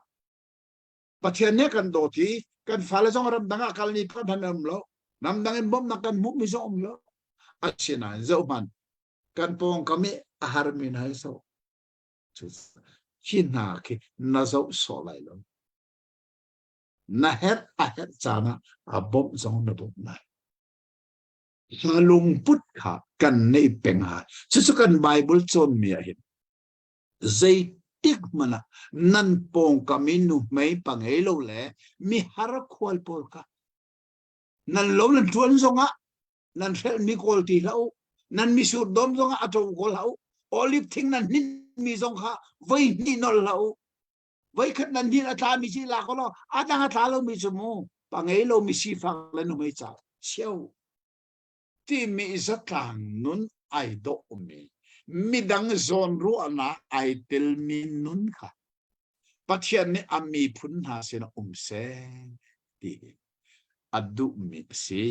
S3: ประเทศนี้กันโดทีกันฟ้าละสองรำดังอาการนี้พัฒนามแล้วนำดังบ่มนักกันมุกมิสอมแล้วอาเชนะเจ้ามันกันปองkami ahar minai so china ki na so so lai lo na het a het chana a bom zong na bom na halung put kha kan nei peng ha chu kan bible chon mi a hin zai tik mana nan pong kami nu mai pangai lo le mi har khwal pol ka nan lo nan tuan zonga nan fel mi kol ti lau nan mi sur dom zonga ato kol lau olive thing nan nin mi zong kha vai ni nol lau vai khat nan din atla mi chi la ko lo atang atla lo mi chumu pangai lo mi si phang le nu mai cha siau ti mi zakang nun ai do mi dang zon ru ana ai tel min nun kha pathian ni ami phun ha se na se ti adu mi se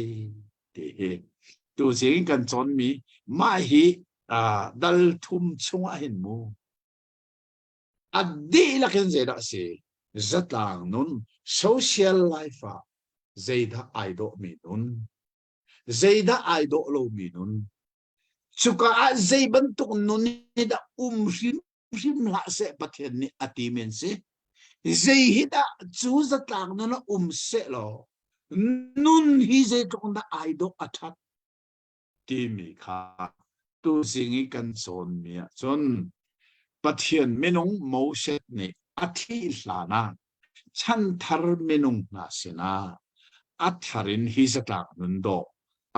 S3: ti tu sing kan chon mi ma hi dal thum chung a hin mu adi la ken zeda se zatlang nun social life a zeda aido mi nun zeda aido lo mi nun chuka a zai ban tuk nun ni da rim la se pathian ni ati men se zai hi da chu zatlang nun se lo nun hi zai tuk da aido athat ti mi kha tu singi kan son mi chon pathian menung mo set ni athi hlana chan thar menung na sina atharin hi zatak nun do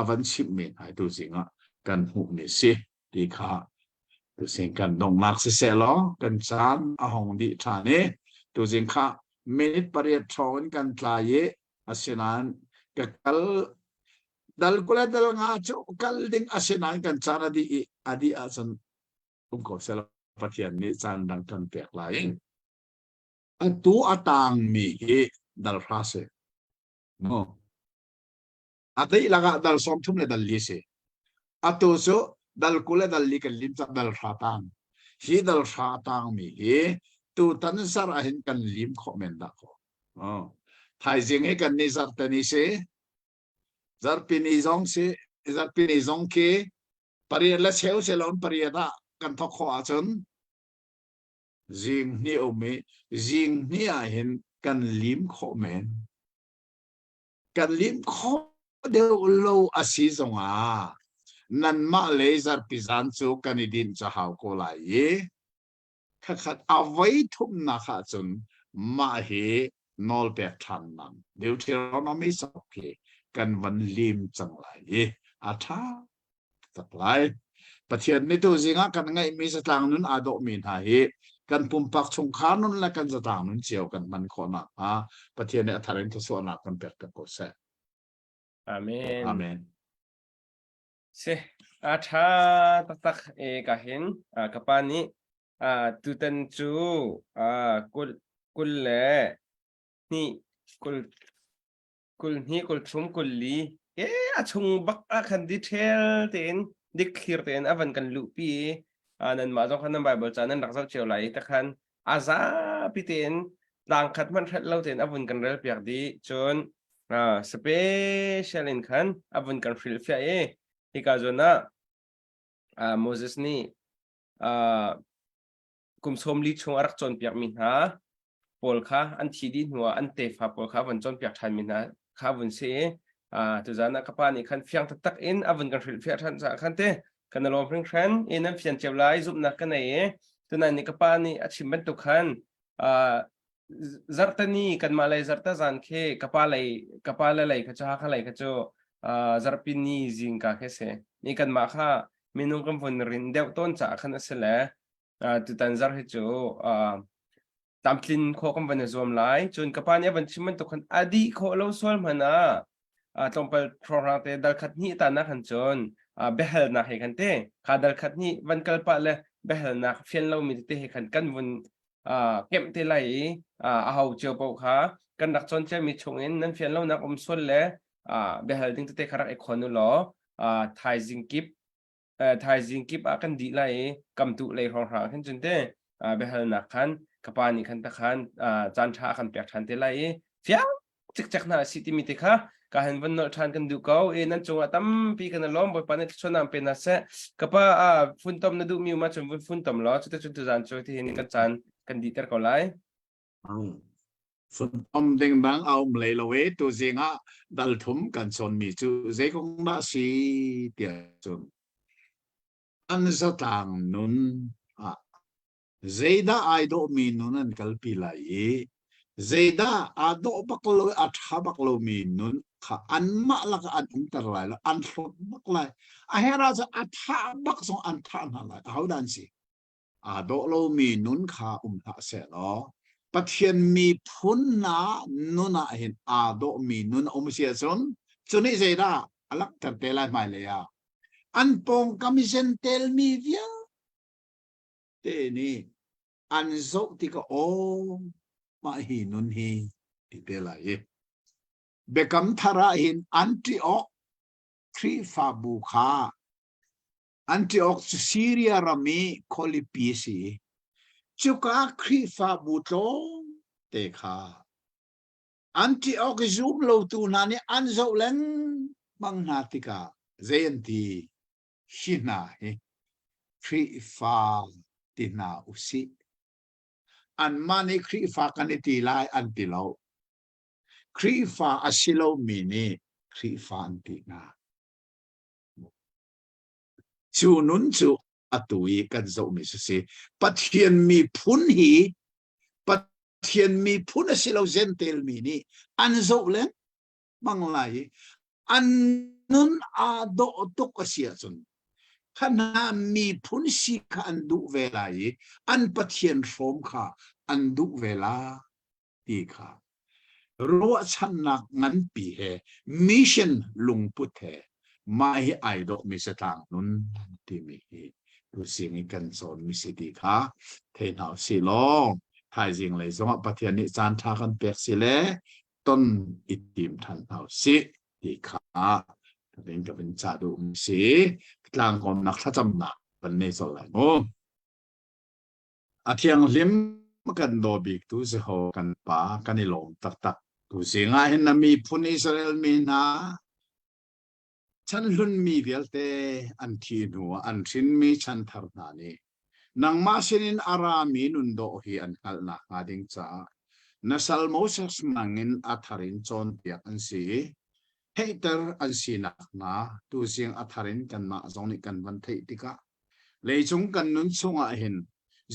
S3: avan chip me hai tu singa kan hu ni si ti kha tu sing kan dong mak se lo kan chan a hong di tha ne tu sing kha minute pariat thon kan tla ye asinan ka kal dal kula dal nga chu kal ding asinan kan chana di adi asan ko sel pathian ni chan dang kan pek lai atu atang mi hi dal frase no atai laga dal som thum le dal li se atu so dal kula dal li kan lim cha dal phatang hi dal phatang mi hi tu tan sar a hin kan lim kho men da ko thai jing he kan ni zar tani se zar pini zong ke pariya la cheu se lon pariya da kan thok kho a chon jing ni o me jing ni a hin kan lim kho men kan lim kho de lo a si zong a nan ma le zar pizan chu kan idin cha hau ko lai ye khat avai thum na kha chun ma he nol pe than nan deuteronomy sakhe kan van lim chang lai ye atha tak lai pathian ni tu zinga kan ngai mi satlang nun ado min ha hi kan pumpak chung khan nun la kan zatang nun chiao kan man khona pathian ne atharin to so na kan pek ka ko se
S1: amen
S3: amen
S1: se atha tak e ka hin kapani tutan chu kul le ni kul ni kul thum kul li achung bak khan detail ten dik clear ten avan kan lu pi nan ma jong khan bible cha nan rak zau cheu lai ta khan aza pi ten dang khat man that lo ten avun kan rel piak di chon special in khan avun kan fil fia hi ka zona Moses ni kum som li chung arak chon piak min ha pol kha an thi di nuwa an te fa pol kha van chon piak than min ha kha vun se tu zana kapa ni khan fiang tak in avun kan fil fia than cha khan te kan lom phring khan in an fian cheu lai zup na kan ai tu na ni kapa ni achimban tu khan zartani kan malai zarta zan khe kapa lai kha cha kha lai kha cho zarpini jing ka khe se ni kan ma kha minung kan vun rin deu ton cha khan asele tu tan zar he cho tamplin kho kan van zom lai chun kapa ni van chiman to khan adi kho lo sol mana tongpal program te dal khat ni ta na khan chon behel na he khan te kha dal khat ni van kalpa le behel na fian lo mi te he khan kan vun kem te lai a hau cheu pau kha kan dak chon che mi chung in nan fian lo na sol le behel ding te kharak e khonu lo thai jing kip akan di lai kam tu lai rong ha khan chun te behel na khan kapa ni kan ta khan chan tha kan pek than te lai fiang chik chak na city mi te kha ka han van no than kan du kau nan chunga tam pi kan lom boy panet chonam pe na se kapa fun tom na du mi ma chum fun tom lo chu te chu tu jan chu ti ni kan chan kan di ter ko lai
S2: phần âm đinh bang ao lấy lo ấy tu riêng á dal thum cần son mi chu dễ cũng đã si tiền chun an sa tang nun dễ đã ai do mi nun an kalpi lại dễ đã a do bak lo at ha bak lo mi nun kha an ma la ka an tar lại la an thot bak lại a hera sa at ha bak song an tha na lại how dan si a do lo mi nun kha ha se loปัจเจียนมีพุนนานุนาเห็นอาโดมีนุนอมเสียสนจุนี่เจด้าอลักตัดเตลายไม่เลยอ่ะอันปงกามิเซนเตลมีเดียเตนี่อันโซติกโอมาหินุนฮีติเตลายเบกัมทาราหินอันติออกครีฟาบูคาอันติออกซีเรียรามีคอลิปีซีจุกาครีฟาบูโตเตคาอันที่ออกจูบโลตูนานี่อันโซเลนบังนาติกาเจนตีชินาเฮครีฟาตินาอุสิอันมานี่ครีฟากันตีไลอันติโลครีฟาอสิโลมินีครีฟาอันตินาจูนุนจูอตุยกันโซมิสซีปัจเจียนมีพุนหีปัจเจียนมีพุนสิโลเซนเตลมีนี่อันโซเลนมังไลอันนุนอาโดตุกเสียจนขณะมีพุนสิกอันดุเวลาอันปัจเจียนโฟมค่ะอันดุเวลาตีค่ะรัวชันนักงั้นปีเหมิชชั่นลุงพุทธไม่ไอดอกมิสตางนุนที่มีดูสิ่งกันสอนมิสิดีค่ะเทนเอาสิลองถ่ายสิ่งเลยสมมติปฏิญาณจานทากันเปียกสิเลต้นอิติมทันเอาสิดีค่ะเป็นกับเป็นจ่าดูมิสิกลางกองนักทัจำหนักเป็นในส่วนไหนโอ้อาเทียงลิมกันโดบิกตุสิโฮกันป่ากันนิลมตักดูสิ่งเห็นนามีพุนอิสราเอลมีนาฉันลุนมีเวลเตอันทีนัวอันชินมีฉันทารนานีนังมาสินินอารามีนุนโดฮีอันขัลนักงาดิงจ้านัสลโมเสสมังอินอัทารินจอนเปียกอันสีเฮเตอร์อันสีนักนาตูเสียงอัทารินกันมาจงนิกันวันเทติกะเลยจงกันนุนชงอาหิน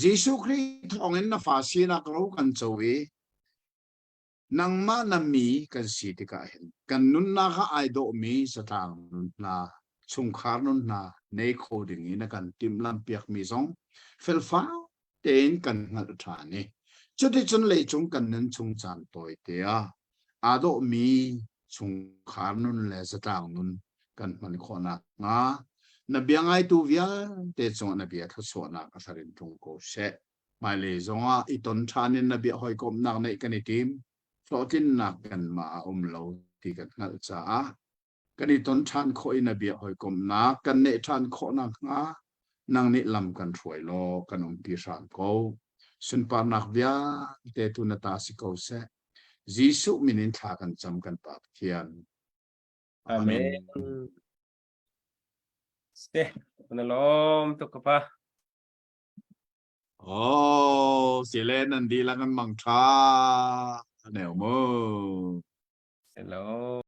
S2: ยิสุคริสต์องอินนาฟาสีนักรู้กันโจวีนังมานามีกันสีติกาเห็นกันนุนนาคาไอโดมีสตางนุนนาชุงคาร์นุนนาในโคดิ่งนี้นะกันติมลำเปียกมีสองเฟลฟ้าเต็นกันงัดฐานนี่จุดที่จนเลยจงกันนั้นชุงจานตัวเดียอาโดมีชุงคาร์นุนและสตางนุนกันมันขอนักงานบียงไอตูเวียเตจงนบียทัศวนักอาศัยจงโกเสมาเลยจงอีตนชานินนบียหอยกบนักในกันทีมโลจินนักกันมาโลที่กันนักจ้ากันนี่ต้นชานโคอินเบียหอยกลมนักกันเนชานโคนักนังนี่ลำกันถวยโลกันปีสานโกสุนปานักเบียเตตุนตาสิโกเสยิสุมินินทากันจำกันปากเทียน
S1: อาเมนสเตนลมตุกปะ
S2: โอ้สิเลนันดีแล้วกันมังชาแนวมือ
S1: เสร็จแล้ว